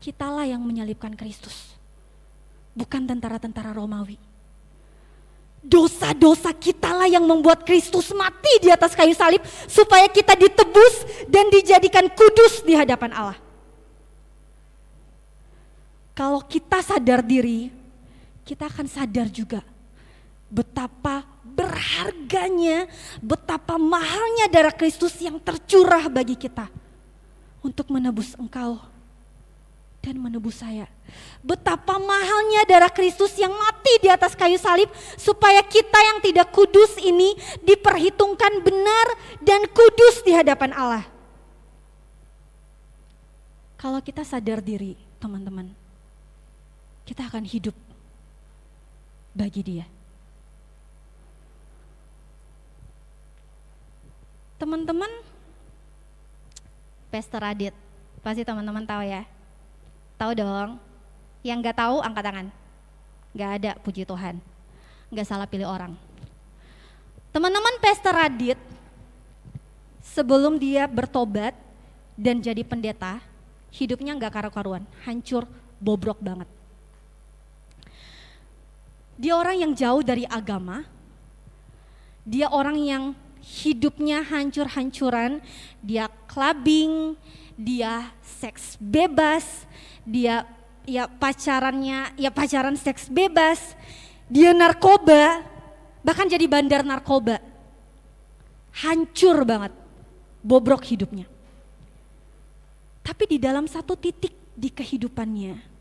kitalah yang menyalibkan Kristus, bukan tentara-tentara Romawi. Dosa-dosa kitalah yang membuat Kristus mati di atas kayu salib supaya kita ditebus dan dijadikan kudus di hadapan Allah. Kalau kita sadar diri, kita akan sadar juga betapa berharganya, betapa mahalnya darah Kristus yang tercurah bagi kita untuk menebus engkau dan menebus saya. Betapa mahalnya darah Kristus yang mati di atas kayu salib supaya kita yang tidak kudus ini diperhitungkan benar dan kudus di hadapan Allah. Kalau kita sadar diri, teman-teman, kita akan hidup bagi Dia. Teman-teman, Pastor Adit, pasti teman-teman tahu ya? Tahu dong? Yang gak tahu angkat tangan. Gak ada, puji Tuhan. Gak salah pilih orang. Teman-teman, Pastor Adit sebelum dia bertobat dan jadi pendeta, hidupnya gak karu-karuan, hancur, bobrok banget. Dia orang yang jauh dari agama, dia orang yang hidupnya hancur-hancuran, dia clubbing, dia seks bebas, dia pacaran seks bebas, dia narkoba, bahkan jadi bandar narkoba. Hancur banget, bobrok hidupnya. Tapi di dalam satu titik di kehidupannya,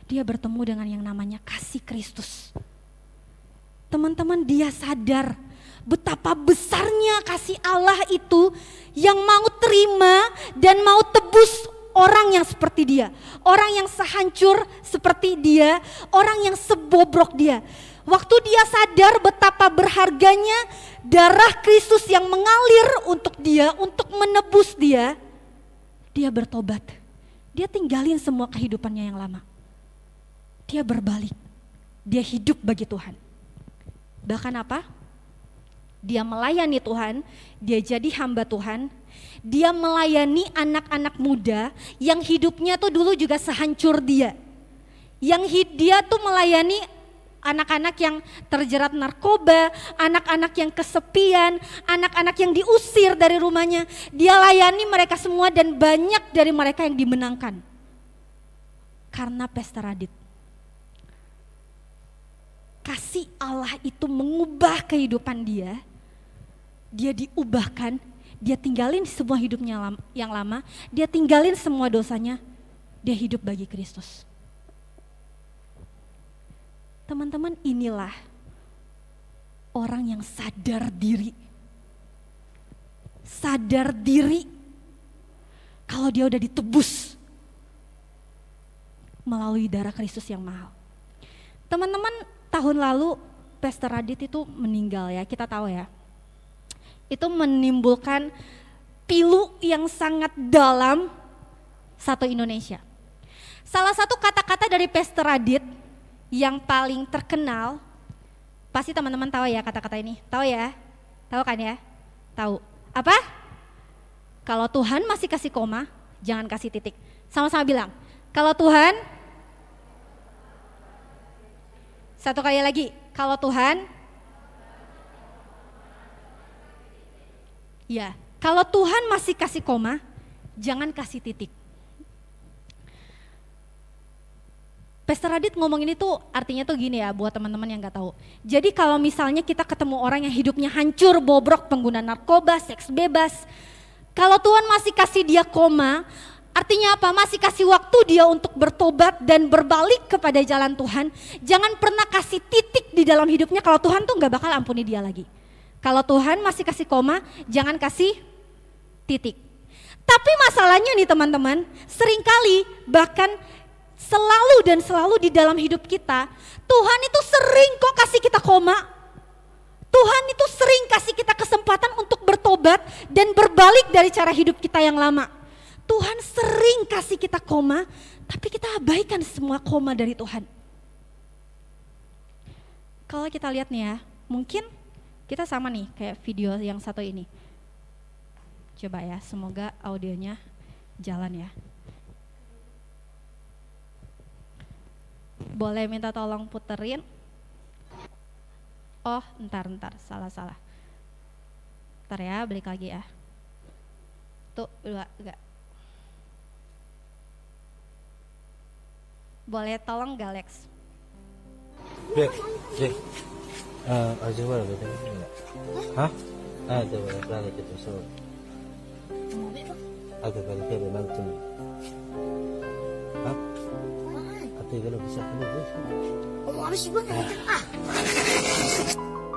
dia bertemu dengan yang namanya kasih Kristus. Teman-teman, dia sadar betapa besarnya kasih Allah itu yang mau terima dan mau tebus orang yang seperti dia. Orang yang sehancur seperti dia, orang yang sebobrok dia. Waktu dia sadar betapa berharganya darah Kristus yang mengalir untuk dia, untuk menebus dia, dia bertobat. Dia tinggalin semua kehidupannya yang lama. Dia berbalik, dia hidup bagi Tuhan. Bahkan apa? Dia melayani Tuhan, dia jadi hamba Tuhan, dia melayani anak-anak muda yang hidupnya tuh dulu juga sehancur dia. Yang dia tuh melayani anak-anak yang terjerat narkoba, anak-anak yang kesepian, anak-anak yang diusir dari rumahnya. Dia layani mereka semua dan banyak dari mereka yang dimenangkan. Karena Pastor Radit. Kasih Allah itu mengubah kehidupan dia. Dia diubahkan, dia tinggalin semua hidupnya yang lama, dia tinggalin semua dosanya, dia hidup bagi Kristus. Teman-teman, inilah orang yang sadar diri. Sadar diri kalau dia udah ditebus melalui darah Kristus yang mahal. Teman-teman, tahun lalu Pastor Radit itu meninggal ya, kita tahu ya. Itu menimbulkan pilu yang sangat dalam satu Indonesia. Salah satu kata-kata dari Pastor Radit yang paling terkenal, pasti teman-teman tahu ya kata-kata ini, tahu ya? Tahu kan ya? Tahu. Apa? Kalau Tuhan masih kasih koma, jangan kasih titik. Sama-sama bilang, kalau Tuhan, satu kali lagi, kalau Tuhan, ya, kalau Tuhan masih kasih koma, jangan kasih titik. Pastor Radit ngomong ini tuh artinya tuh gini ya buat teman-teman yang gak tahu. Jadi kalau misalnya kita ketemu orang yang hidupnya hancur, bobrok, pengguna narkoba, seks bebas. Kalau Tuhan masih kasih dia koma, artinya apa? Masih kasih waktu dia untuk bertobat dan berbalik kepada jalan Tuhan. Jangan pernah kasih titik di dalam hidupnya kalau Tuhan tuh gak bakal ampuni dia lagi. Kalau Tuhan masih kasih koma, jangan kasih titik. Tapi masalahnya nih teman-teman, seringkali bahkan selalu di dalam hidup kita, Tuhan itu sering kok kasih kita koma. Tuhan itu sering kasih kita kesempatan untuk bertobat dan berbalik dari cara hidup kita yang lama. Tuhan sering kasih kita koma, tapi kita abaikan semua koma dari Tuhan. Kalau kita lihat nih ya, mungkin kita sama nih kayak video yang satu ini. Coba ya, semoga audionya jalan ya. Boleh minta tolong puterin. Oh, ntar, salah. Ntar ya, balik lagi ya. Tuh, enggak. Boleh tolong Galex. Bek, Jek. Aja wala ba tayo? Hah? Ada wala plano dito so. Ada kali kayo nangtun. Hah? Ate kalau bisa dulu.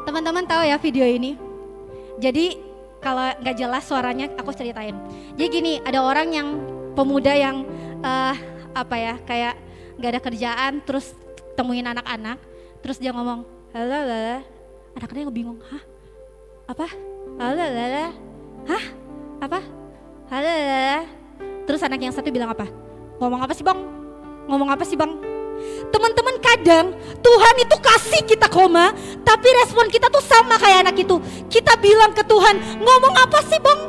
Teman-teman tahu ya video ini? Jadi kalau nggak jelas suaranya aku ceritain. Jadi gini, ada orang yang pemuda yang kayak nggak ada kerjaan, terus temuin anak-anak, terus dia ngomong, halo, anak-anaknya bingung, hah? Apa? Halo, hah? Apa? Halo, terus anak yang satu bilang apa? Ngomong apa sih bang? Ngomong apa sih bang? Teman-teman, kadang Tuhan itu kasih kita koma, tapi respon kita tuh sama kayak anak itu. Kita bilang ke Tuhan, ngomong apa sih bang?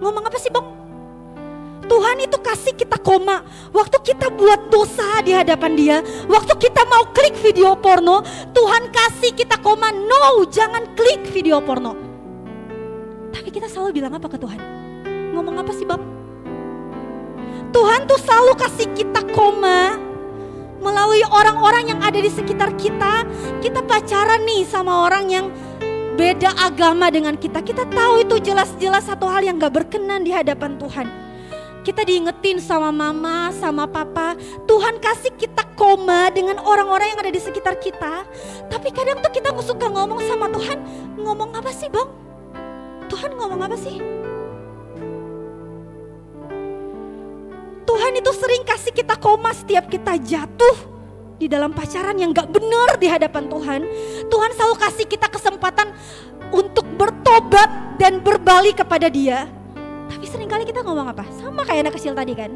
Ngomong apa sih bang? Tuhan itu kasih kita koma. Waktu kita buat dosa di hadapan dia, waktu kita mau klik video porno, Tuhan kasih kita koma, no, jangan klik video porno. Tapi kita selalu bilang apa ke Tuhan? Ngomong apa sih bang? Tuhan tuh selalu kasih kita koma melalui orang-orang yang ada di sekitar kita. Kita pacaran nih sama orang yang beda agama dengan kita. Kita tahu itu jelas-jelas satu hal yang gak berkenan di hadapan Tuhan. Kita diingetin sama mama, sama papa. Tuhan kasih kita koma dengan orang-orang yang ada di sekitar kita. Tapi kadang tuh kita suka ngomong sama Tuhan, ngomong apa sih bang? Tuhan ngomong apa sih? Tuhan itu sering kasih kita koma setiap kita jatuh di dalam pacaran yang gak benar di hadapan Tuhan. Tuhan selalu kasih kita kesempatan untuk bertobat dan berbalik kepada Dia. Tapi seringkali kita ngomong apa? Sama kayak anak kecil tadi kan.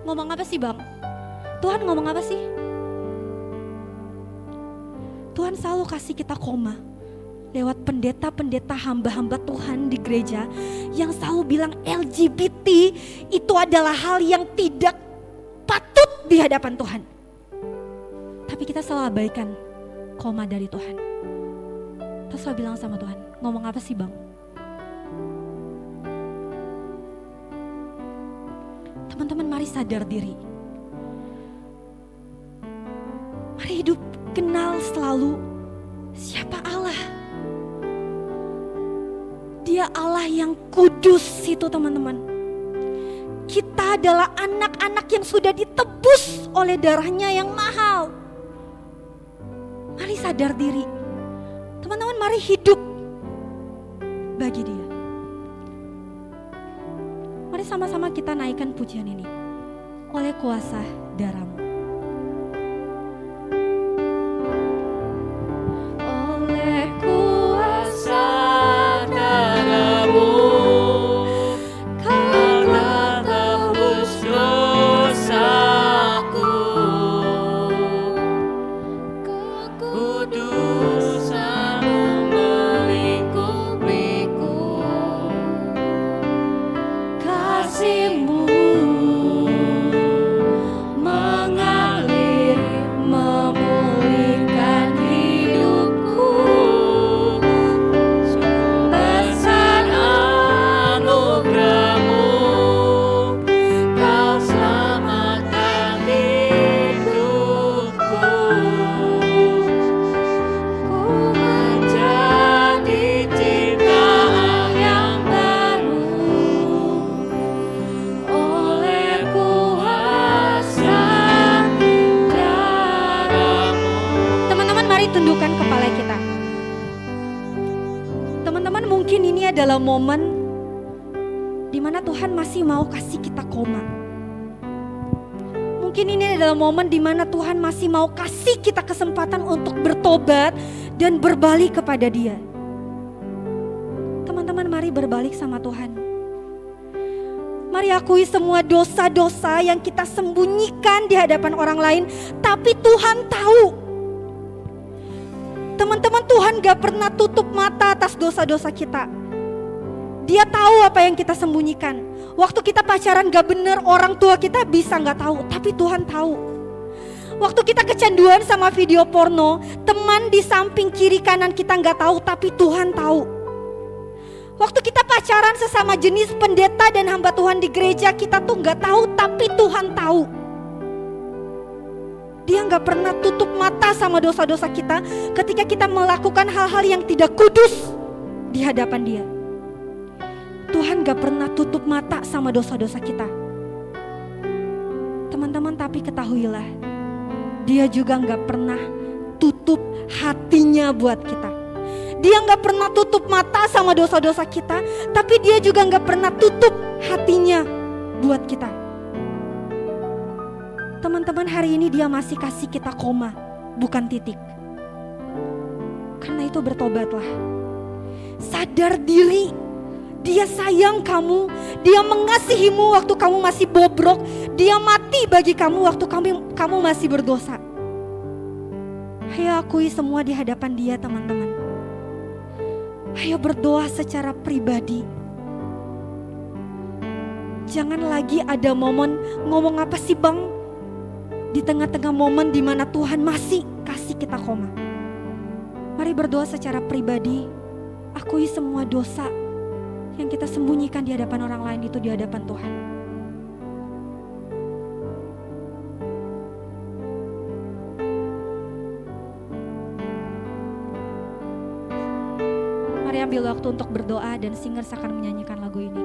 Ngomong apa sih bang? Tuhan ngomong apa sih? Tuhan selalu kasih kita koma lewat pendeta-pendeta hamba-hamba Tuhan di gereja yang selalu bilang LGBT itu adalah hal yang tidak patut di hadapan Tuhan. Tapi kita selalu abaikan koma dari Tuhan. Terus saya bilang sama Tuhan, ngomong apa sih bang? Teman-teman mari sadar diri. Mari hidup kenal selalu siapa Allah. Dia Allah yang kudus itu teman-teman. Kita adalah anak-anak yang sudah ditebus oleh darahnya yang mahal. Mari sadar diri. Teman-teman mari hidup bagi dia. Mari sama-sama kita naikkan pujian ini. Oleh kuasa darahmu. Oleh kuasa darahmu, kau telah tebus dosaku. Kekudusanmu melingkupiku. Kasih-Mu mengalir, memulihkan hidupku. Besar anugerah-Mu, Kau selamatkan hidupku. Ku menjadi ciptaan yang baru oleh kuasa darah-Mu. Teman-teman mari tundukkan kepala kita. Teman-teman mungkin ini adalah momen di mana Tuhan masih mau kasih kita koma. Mungkin ini adalah momen di mana Tuhan masih mau kasih kita kesempatan untuk bertobat dan berbalik kepada Dia. Teman-teman mari berbalik sama Tuhan. Mari akui semua dosa-dosa yang kita sembunyikan di hadapan orang lain, tapi Tuhan tahu. Teman-teman, Tuhan gak pernah tutup mata atas dosa-dosa kita. Dia tahu apa yang kita sembunyikan. Waktu kita pacaran gak bener, orang tua kita bisa gak tahu, tapi Tuhan tahu. Waktu kita kecanduan sama video porno, teman di samping kiri kanan kita gak tahu, tapi Tuhan tahu. Waktu kita pacaran sesama jenis pendeta dan hamba Tuhan di gereja, kita tuh gak tahu, tapi Tuhan tahu. Dia gak pernah tutup mata sama dosa-dosa kita ketika kita melakukan hal-hal yang tidak kudus di hadapan Dia. Tuhan gak pernah tutup mata sama dosa-dosa kita. Teman-teman, tapi ketahuilah, Dia juga gak pernah tutup hatinya buat kita. Dia gak pernah tutup mata sama dosa-dosa kita, tapi Dia juga gak pernah tutup hatinya buat kita. Teman-teman, hari ini Dia masih kasih kita koma, bukan titik. Karena itu bertobatlah. Sadar diri, Dia sayang kamu, Dia mengasihimu waktu kamu masih bobrok, Dia mati bagi kamu waktu kamu masih berdosa. Ayo akui semua di hadapan Dia, teman-teman. Ayo berdoa secara pribadi. Jangan lagi ada momen ngomong apa sih bang? Di tengah-tengah momen di mana Tuhan masih kasih kita koma. Mari berdoa secara pribadi. Akui semua dosa yang kita sembunyikan di hadapan orang lain itu di hadapan Tuhan. Mari ambil waktu untuk berdoa dan singers akan menyanyikan lagu ini.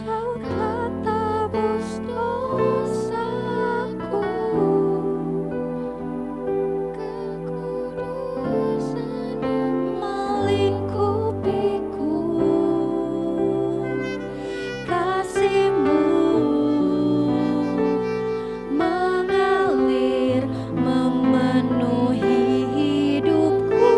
Kau telah tebus dosaku. Kekudusanmu melingkupiku. Kasih-Mu mengalir, memenuhi hidupku.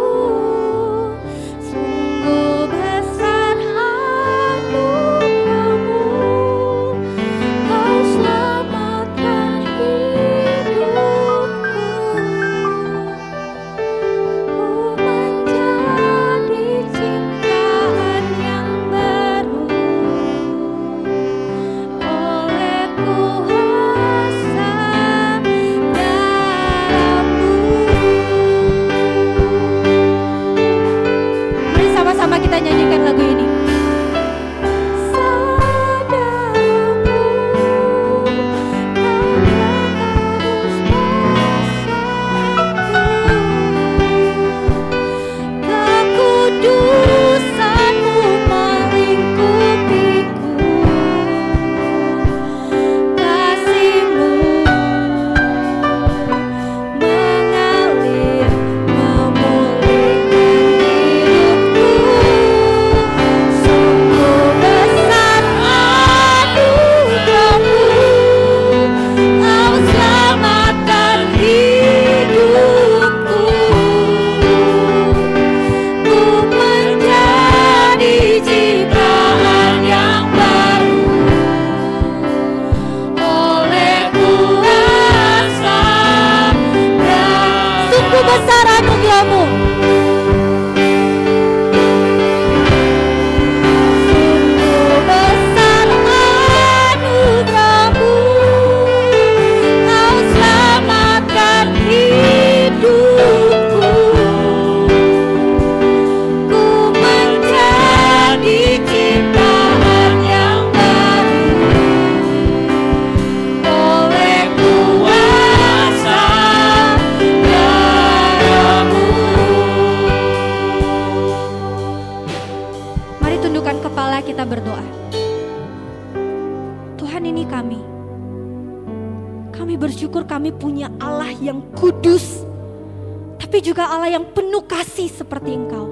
tapi juga Allah yang penuh kasih seperti Engkau.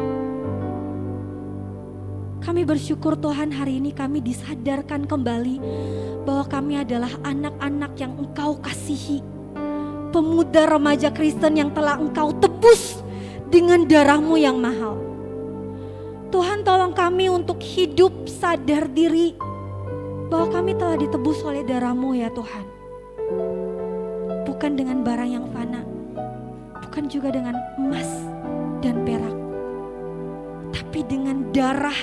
Kami bersyukur Tuhan, hari ini kami disadarkan kembali bahwa kami adalah anak-anak yang Engkau kasihi. Pemuda remaja Kristen yang telah Engkau tebus dengan darah-Mu yang mahal. Tuhan, tolong kami untuk hidup sadar diri bahwa kami telah ditebus oleh darah-Mu ya Tuhan. Bukan dengan barang yang fana, bukan juga dengan emas dan perak, tapi dengan darah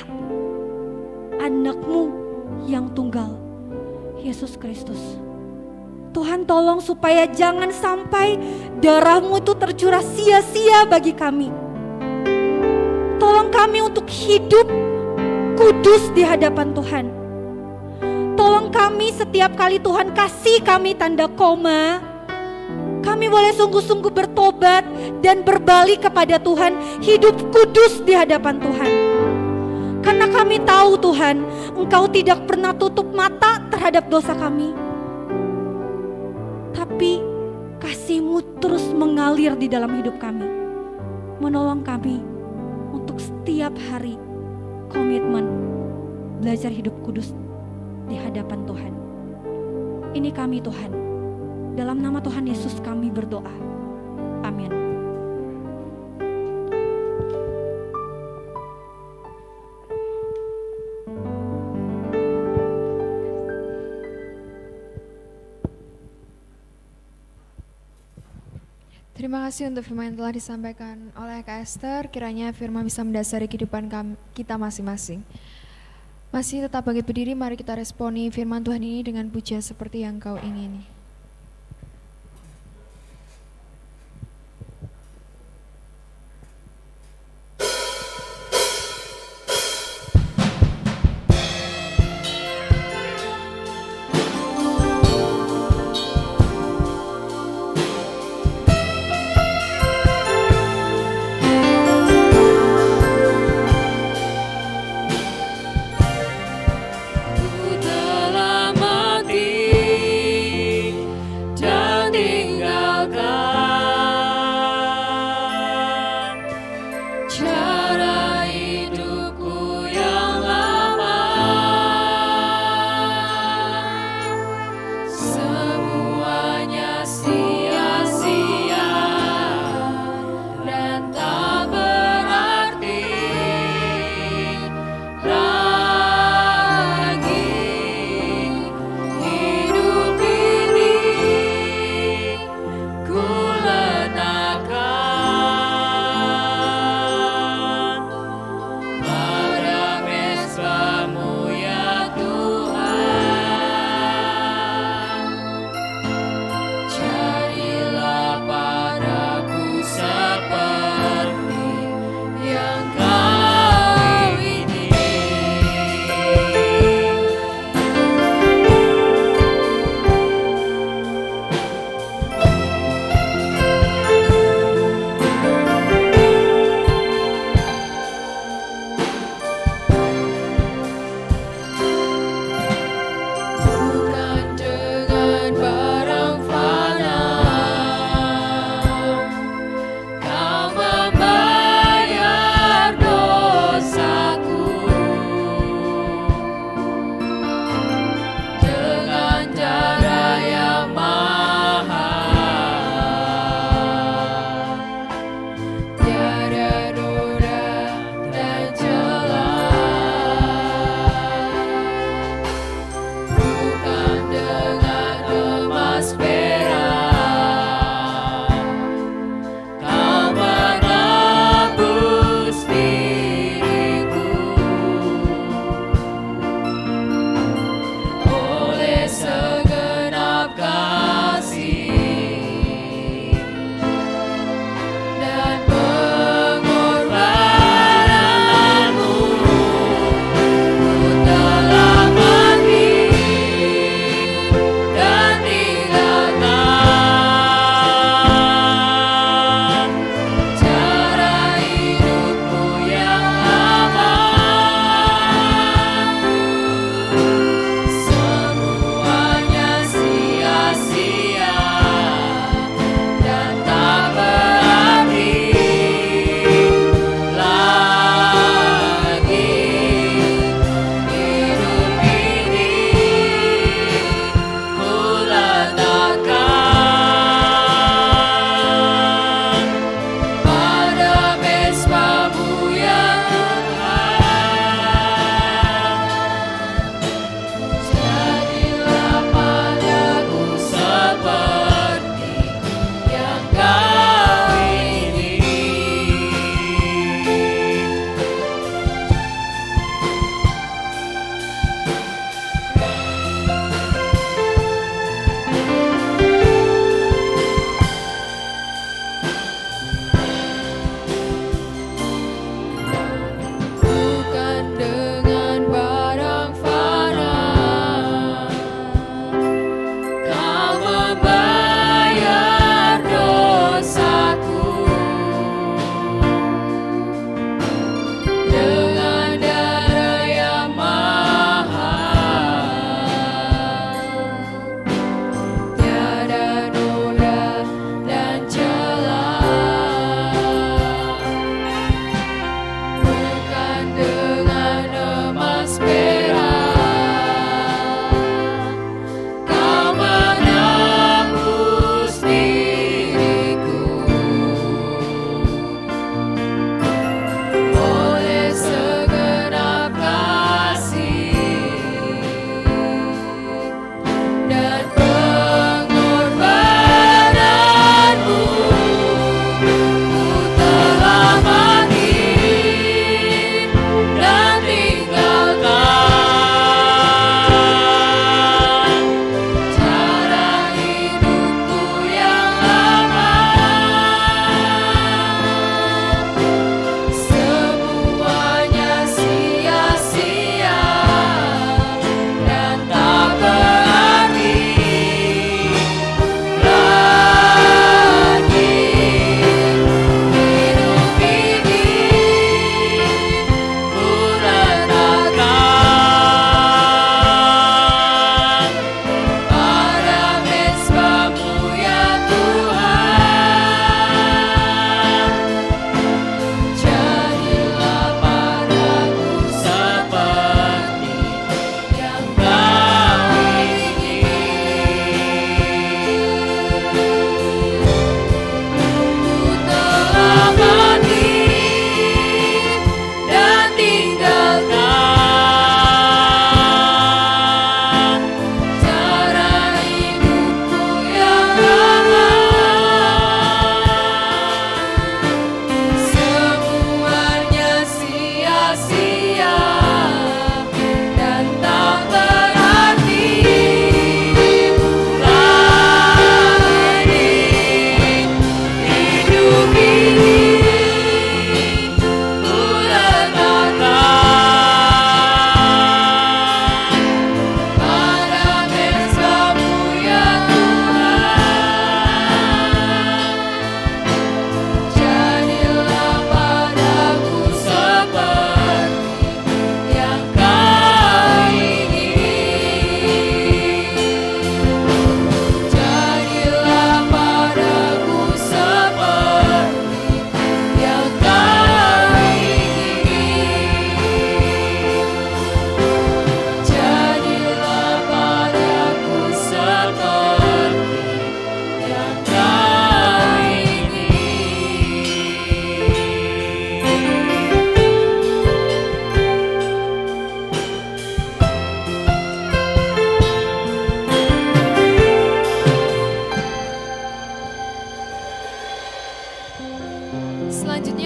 anak-Mu yang tunggal, Yesus Kristus. Tuhan, tolong supaya jangan sampai darah-Mu itu tercurah sia-sia bagi kami. Tolong kami untuk hidup kudus di hadapan Tuhan. Tolong kami setiap kali Tuhan kasih kami tanda koma, kami boleh sungguh-sungguh bertobat dan berbalik kepada Tuhan, hidup kudus di hadapan Tuhan. Karena kami tahu Tuhan, Engkau tidak pernah tutup mata terhadap dosa kami. Tapi kasih-Mu terus mengalir di dalam hidup kami. Menolong kami untuk setiap hari komitmen belajar hidup kudus di hadapan Tuhan. Ini kami Tuhan. Dalam nama Tuhan Yesus kami berdoa. Amin. Terima kasih untuk firman yang telah disampaikan oleh Kak Esther. Kiranya firman bisa mendasari kehidupan kita masing-masing. Masih tetap bangkit berdiri, mari kita responi firman Tuhan ini dengan pujian seperti yang Kau ingini. Ku telah mati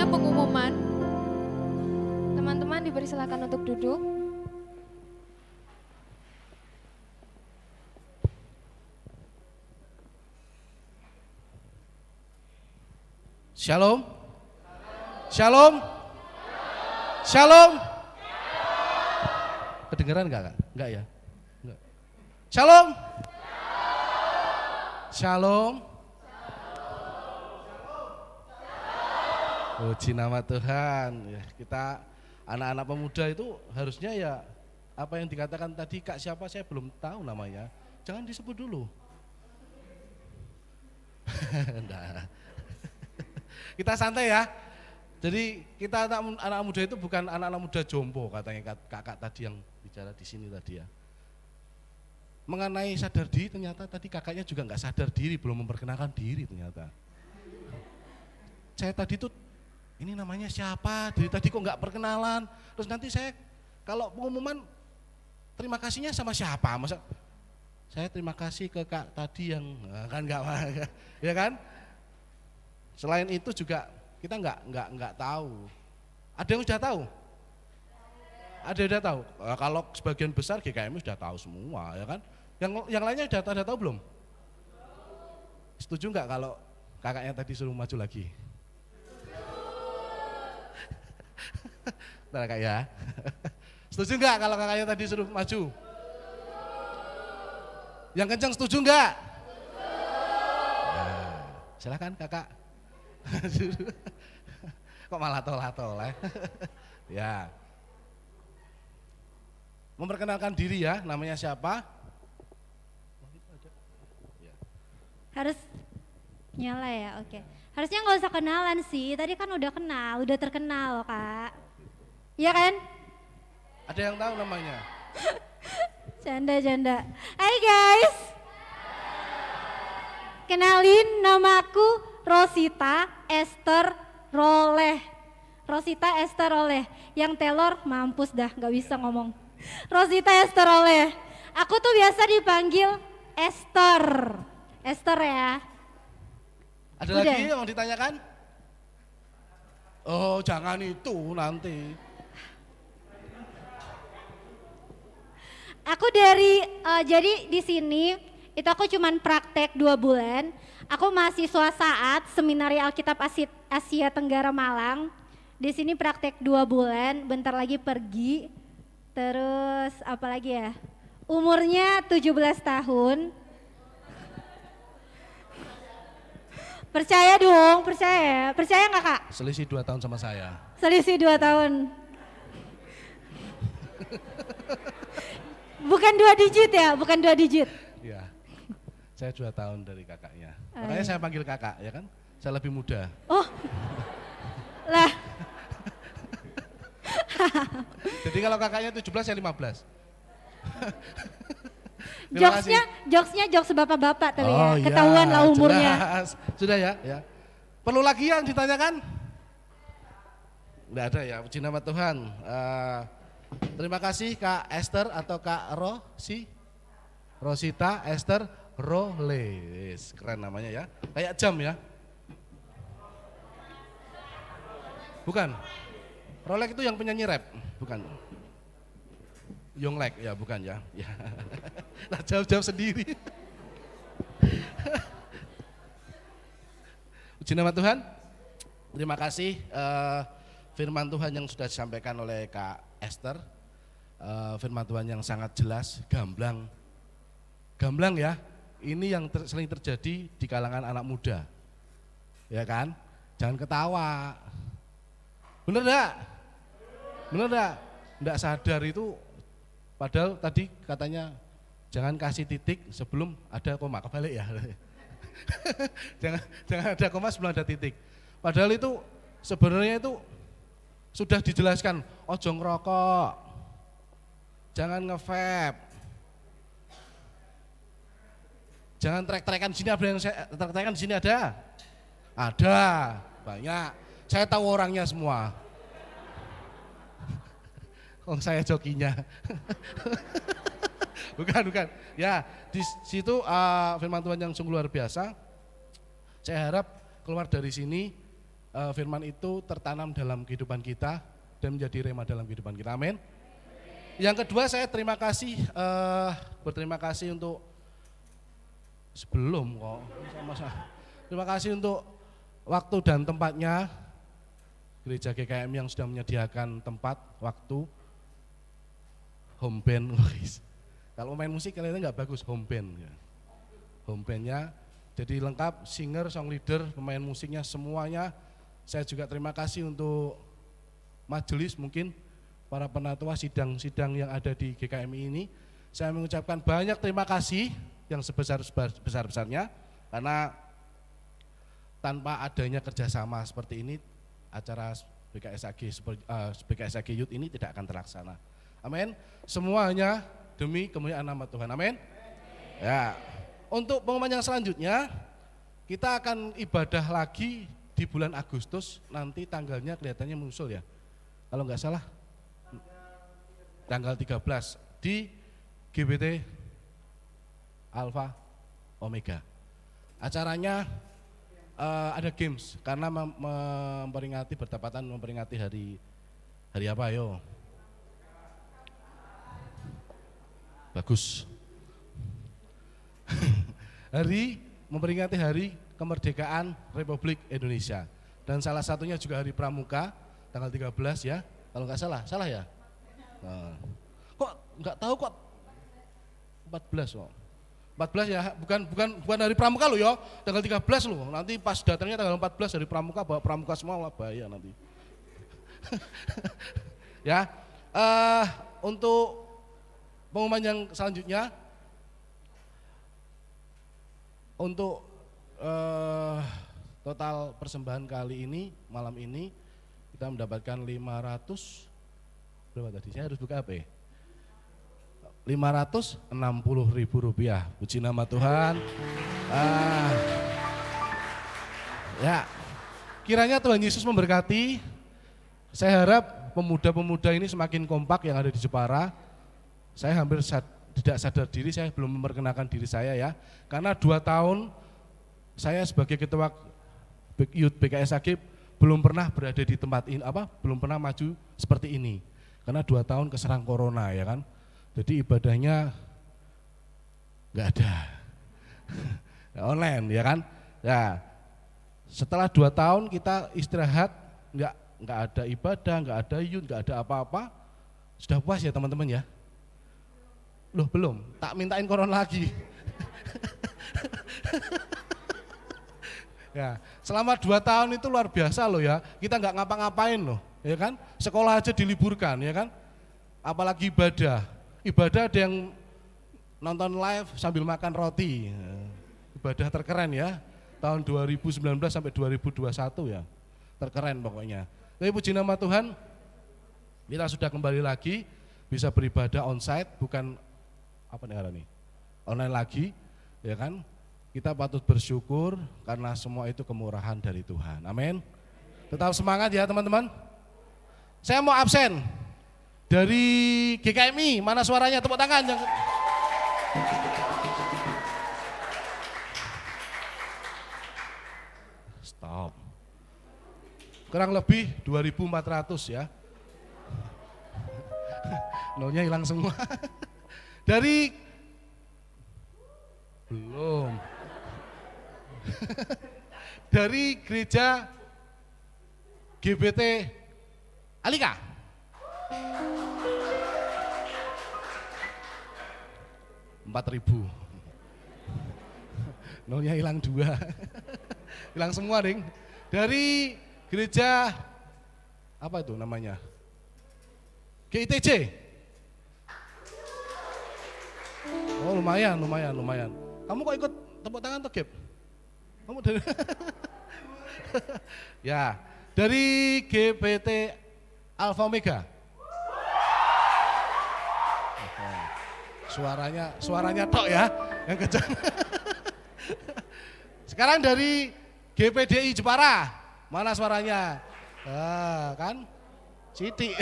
pengumuman. Teman-teman dipersilakan untuk duduk. Shalom. Shalom. Shalom. Kedengeran enggak, Kak? Enggak ya? Enggak. Shalom. Shalom. Puji nama Tuhan. Ya, kita anak-anak pemuda itu harusnya ya apa yang dikatakan tadi Kak siapa saya belum tahu namanya. Jangan disebut dulu. Nah. Kita santai ya. Jadi kita anak muda itu bukan anak-anak muda jompo katanya kakak tadi yang bicara di sini tadi ya. Mengenai sadar diri ternyata tadi kakaknya juga nggak sadar diri, belum memperkenalkan diri ternyata. Saya tadi tuh ini namanya siapa? Dari tadi kok nggak perkenalan. Terus nanti saya kalau pengumuman terima kasihnya sama siapa? Masa saya terima kasih ke kak tadi yang kan nggak ya kan? Selain itu juga kita nggak tahu. Ada yang sudah tahu? Ada yang sudah tahu. Kalau sebagian besar GKM sudah tahu semua, ya kan? Yang lainnya sudah tahu belum? Setuju nggak kalau kakaknya tadi suruh maju lagi? Bentar kak ya. Setuju nggak kalau kakaknya tadi suruh maju? Yang kencang setuju nggak? Nah, silakan kakak. Kok malah tolak-tolak ya. Memperkenalkan diri ya, namanya siapa? Harus nyala ya, oke. Harusnya nggak usah kenalan sih, tadi kan udah kenal, udah terkenal loh kak. Iya kan? Ada yang tahu namanya? Canda. Hai guys. Kenalin, namaku Rosita Esther Roleh. Rosita Esther Roleh. Yang Taylor mampus dah, gak bisa ngomong. Rosita Esther Roleh. Aku tuh biasa dipanggil Esther. Esther ya. Ada Udah. lagi yang mau ditanyakan? Oh jangan itu nanti. Aku jadi di sini itu aku cuman praktek 2 bulan. Aku mahasiswa saat Seminari Alkitab Asia Tenggara Malang. Di sini praktek 2 bulan, bentar lagi pergi. Terus apa lagi ya? Umurnya 17 tahun. Percaya dong, percaya. Percaya nggak kak? Selisih 2 tahun sama saya. Selisih 2 tahun. Bukan 2 digit ya, bukan 2 digit. Iya. Saya 2 tahun dari kakaknya. Makanya saya panggil kakak ya kan. Saya lebih muda. Oh. Lah. Jadi kalau kakaknya 17 saya 15. Terima kasih. Jokesnya jokes bapak-bapak tadi ya. Iya, Ketahuan lah umurnya. Jelas. Sudah ya. Perlu lagi yang ditanyakan? Enggak ada ya, puji nama Tuhan. Terima kasih Kak Esther atau Kak Rosita Esther Roles. Keren namanya ya, kayak jam ya. Bukan, Rolex itu yang penyanyi rap, bukan. Yonglek ya, bukan ya. Nah jawab sendiri. Puji nama Tuhan. Terima kasih firman Tuhan yang sudah disampaikan oleh Kak Esther. Firman Tuhan yang sangat jelas, gamblang ya. Ini yang sering terjadi di kalangan anak muda, ya kan? Jangan ketawa. Bener enggak? Enggak sadar itu. Padahal tadi katanya jangan kasih titik sebelum ada koma, kebalik ya. jangan ada koma sebelum ada titik. Padahal itu sebenarnya itu sudah dijelaskan, ojo ngerokok, jangan nge-vape, jangan trek-trekan di sini. Ada yang trek-trekan di sini ada? Ada, banyak. Saya tahu orangnya semua. Oh saya jokinya. bukan. Ya di situ firman Tuhan yang sungguh luar biasa. Saya harap keluar dari sini firman itu tertanam dalam kehidupan kita dan menjadi rema dalam kehidupan kita. Amin. Yang kedua, saya berterima kasih untuk sebelum kok terima kasih untuk waktu dan tempatnya gereja GKM yang sudah menyediakan tempat, waktu, home band. Kalau main musik kalian nggak bagus, home band ya. Home bandnya jadi lengkap, singer, song leader, pemain musiknya semuanya. Saya juga terima kasih untuk majelis, mungkin para penatua sidang-sidang yang ada di GKMI ini. Saya mengucapkan banyak terima kasih yang sebesar-besarnya, karena tanpa adanya kerjasama seperti ini, acara BKSAG Youth ini tidak akan terlaksana. Amin. Semuanya demi kemuliaan nama Tuhan. Amin. Ya. Untuk pengumuman yang selanjutnya, kita akan ibadah lagi di bulan Agustus, nanti tanggalnya kelihatannya menyusul ya. Kalau nggak salah, tanggal 13 di GBT Alpha Omega. Acaranya ada games, karena memperingati, bertepatan memperingati hari apa ayo? Bagus. Memperingati hari kemerdekaan Republik Indonesia, dan salah satunya juga hari Pramuka tanggal 13 ya, kalau nggak salah ya. Kok nggak tahu kok 14 kok. 14 ya, bukan hari Pramuka lo ya, tanggal 13 lo. Nanti pas datangnya tanggal 14 hari Pramuka, bawa Pramuka semua, bahaya nanti. Ya, untuk pengumuman yang selanjutnya, untuk total persembahan kali ini, malam ini kita mendapatkan 500, berapa tadi? Saya harus buka apa ya? 560.000 rupiah. Puji nama Tuhan. Ya, kiranya Tuhan Yesus memberkati. Saya harap pemuda-pemuda ini semakin kompak yang ada di Jepara. Saya hampir tidak sadar diri, saya belum memperkenalkan diri saya ya. Karena 2 tahun saya sebagai ketua Youth BKSAG belum pernah berada di tempat ini, belum pernah maju seperti ini. Karena 2 tahun keserang corona ya kan. Jadi ibadahnya nggak ada, online ya kan. Ya, setelah 2 tahun kita istirahat, nggak ada ibadah, nggak ada youth, nggak ada apa-apa. Sudah puas ya teman-teman ya? Loh belum, tak mintain koron lagi. Ya, selama 2 tahun itu luar biasa loh ya. Kita nggak ngapa-ngapain loh, ya kan? Sekolah aja diliburkan, ya kan? Apalagi ibadah. Ibadah ada yang nonton live sambil makan roti. Ibadah terkeren ya. Tahun 2019 sampai 2021 ya. Terkeren pokoknya. Tapi puji nama Tuhan, kita sudah kembali lagi bisa beribadah onsite, bukan online lagi, ya kan? Kita patut bersyukur karena semua itu kemurahan dari Tuhan. Amin. Tetap semangat ya teman-teman. Saya mau absen dari GKMI, mana suaranya? Tepuk tangan. Stop. Kurang lebih 2.400 ya. Nolnya hilang semua. Dari belum. Dari gereja GBT Alika. Rp4.000. Nolnya hilang 2. Hilang semua, Ding. Dari gereja apa itu namanya? GITJ. Oh lumayan. Kamu kok ikut tepuk tangan tuh, Gap? Kamu dari ya, dari GBT Alpha Omega. Suaranya tok ya, yang kencang. Sekarang dari GPDI Jepara, mana suaranya? Kan? Siti.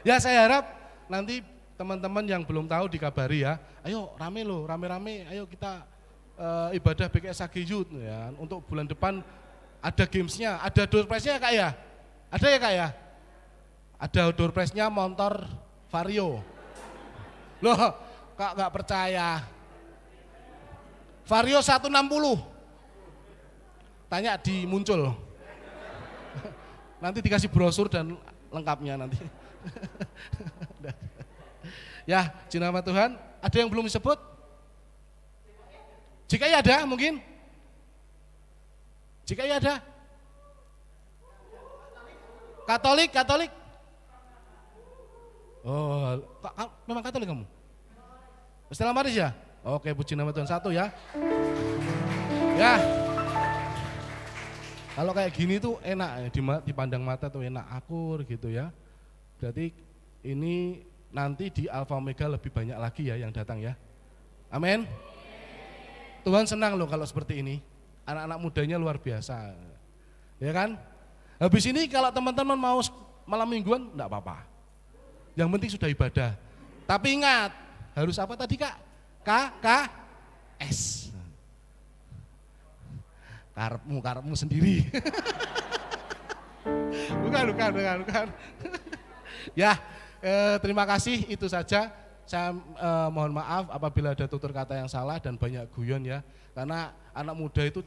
Ya saya harap nanti teman-teman yang belum tahu dikabari ya. Ayo rame, ayo kita ibadah BKSAG Youth ya. Untuk bulan depan ada gamesnya, ada door prize-nya Kak ya? Ada ya Kak ya? Ada door prize-nya motor Vario. Loh, Kak nggak percaya. Vario 160. Tanya di Muncul. Nanti dikasih brosur dan lengkapnya nanti. Ya, puji nama Tuhan. Ada yang belum disebut? Jika iya ada mungkin? Jika iya ada? Katolik? Oh, memang Katolik kamu? Stella Maris ya? Oke, puji nama Tuhan. Satu ya. Ya. Kalau kayak gini tuh enak, dipandang mata tuh enak, akur gitu ya. Berarti ini nanti di Alpha Omega lebih banyak lagi ya yang datang ya. Amin. Tuhan senang loh kalau seperti ini. Anak-anak mudanya luar biasa. Ya kan? Habis ini kalau teman-teman mau malam mingguan enggak apa-apa. Yang penting sudah ibadah. Tapi ingat, harus apa tadi Kak? KKS. Karepmu sendiri. Bukan. Ya, terima kasih, itu saja. Saya mohon maaf apabila ada tutur kata yang salah dan banyak guyon ya. Karena anak muda itu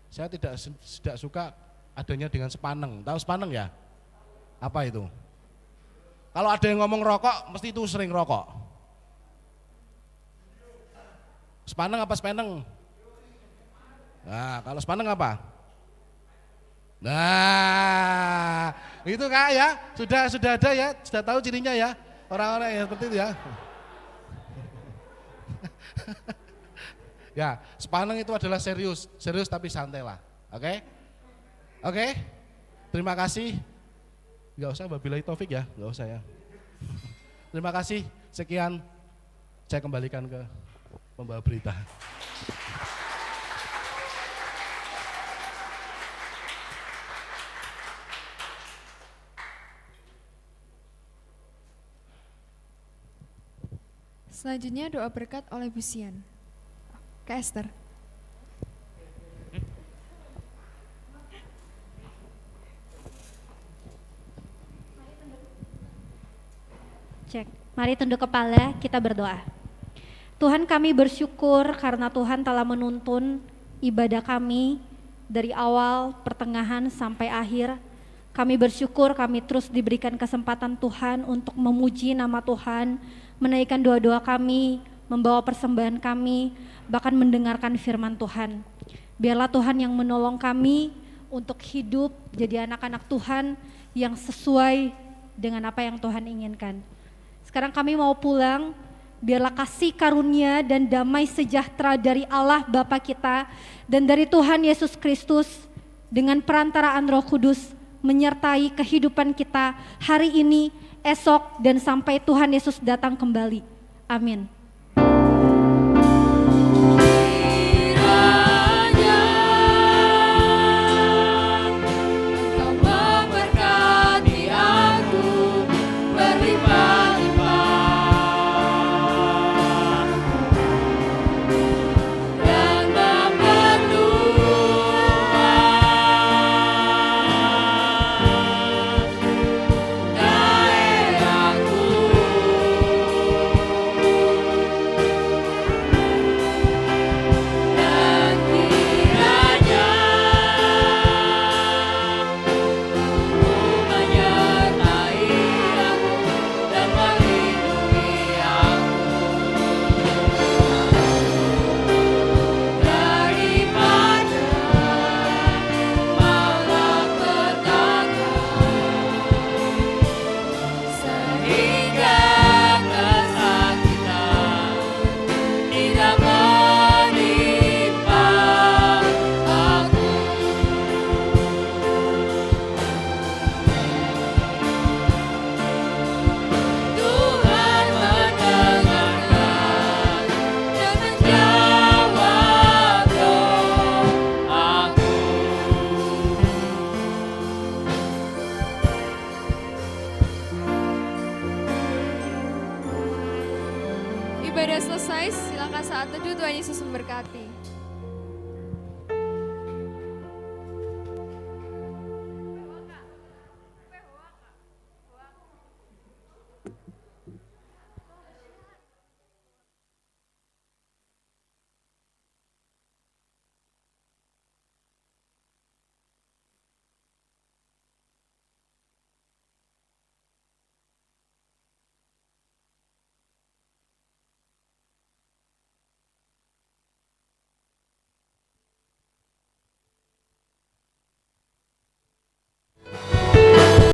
saya tidak suka adanya dengan sepaneng. Tahu sepaneng ya? Apa itu? Kalau ada yang ngomong rokok, mesti itu sering rokok. Sepaneng apa sepaneng? Nah, kalau sepaneng apa? Nah, itu Kak ya, sudah ada ya, sudah tahu cirinya ya, orang-orang yang seperti itu ya. Ya, sepaneng itu adalah serius tapi santai lah, oke? Terima kasih. Enggak usah wabillahi taufik ya, enggak usah ya. Terima kasih, sekian saya kembalikan ke pembawa berita. Selanjutnya doa berkat oleh Bu Sian. Kak Esther. Cek. Mari tunduk kepala, kita berdoa. Tuhan, kami bersyukur karena Tuhan telah menuntun ibadah kami dari awal, pertengahan sampai akhir. Kami bersyukur kami terus diberikan kesempatan Tuhan untuk memuji nama Tuhan, menaikkan doa-doa kami, membawa persembahan kami, bahkan mendengarkan firman Tuhan. Biarlah Tuhan yang menolong kami untuk hidup jadi anak-anak Tuhan yang sesuai dengan apa yang Tuhan inginkan. Sekarang kami mau pulang, biarlah kasih karunia dan damai sejahtera dari Allah Bapa kita dan dari Tuhan Yesus Kristus dengan perantaraan Roh Kudus menyertai kehidupan kita hari ini, esok, dan sampai Tuhan Yesus datang kembali. Amin. Ibadah selesai, silakan saat teduh, Tuhan Yesus memberkati.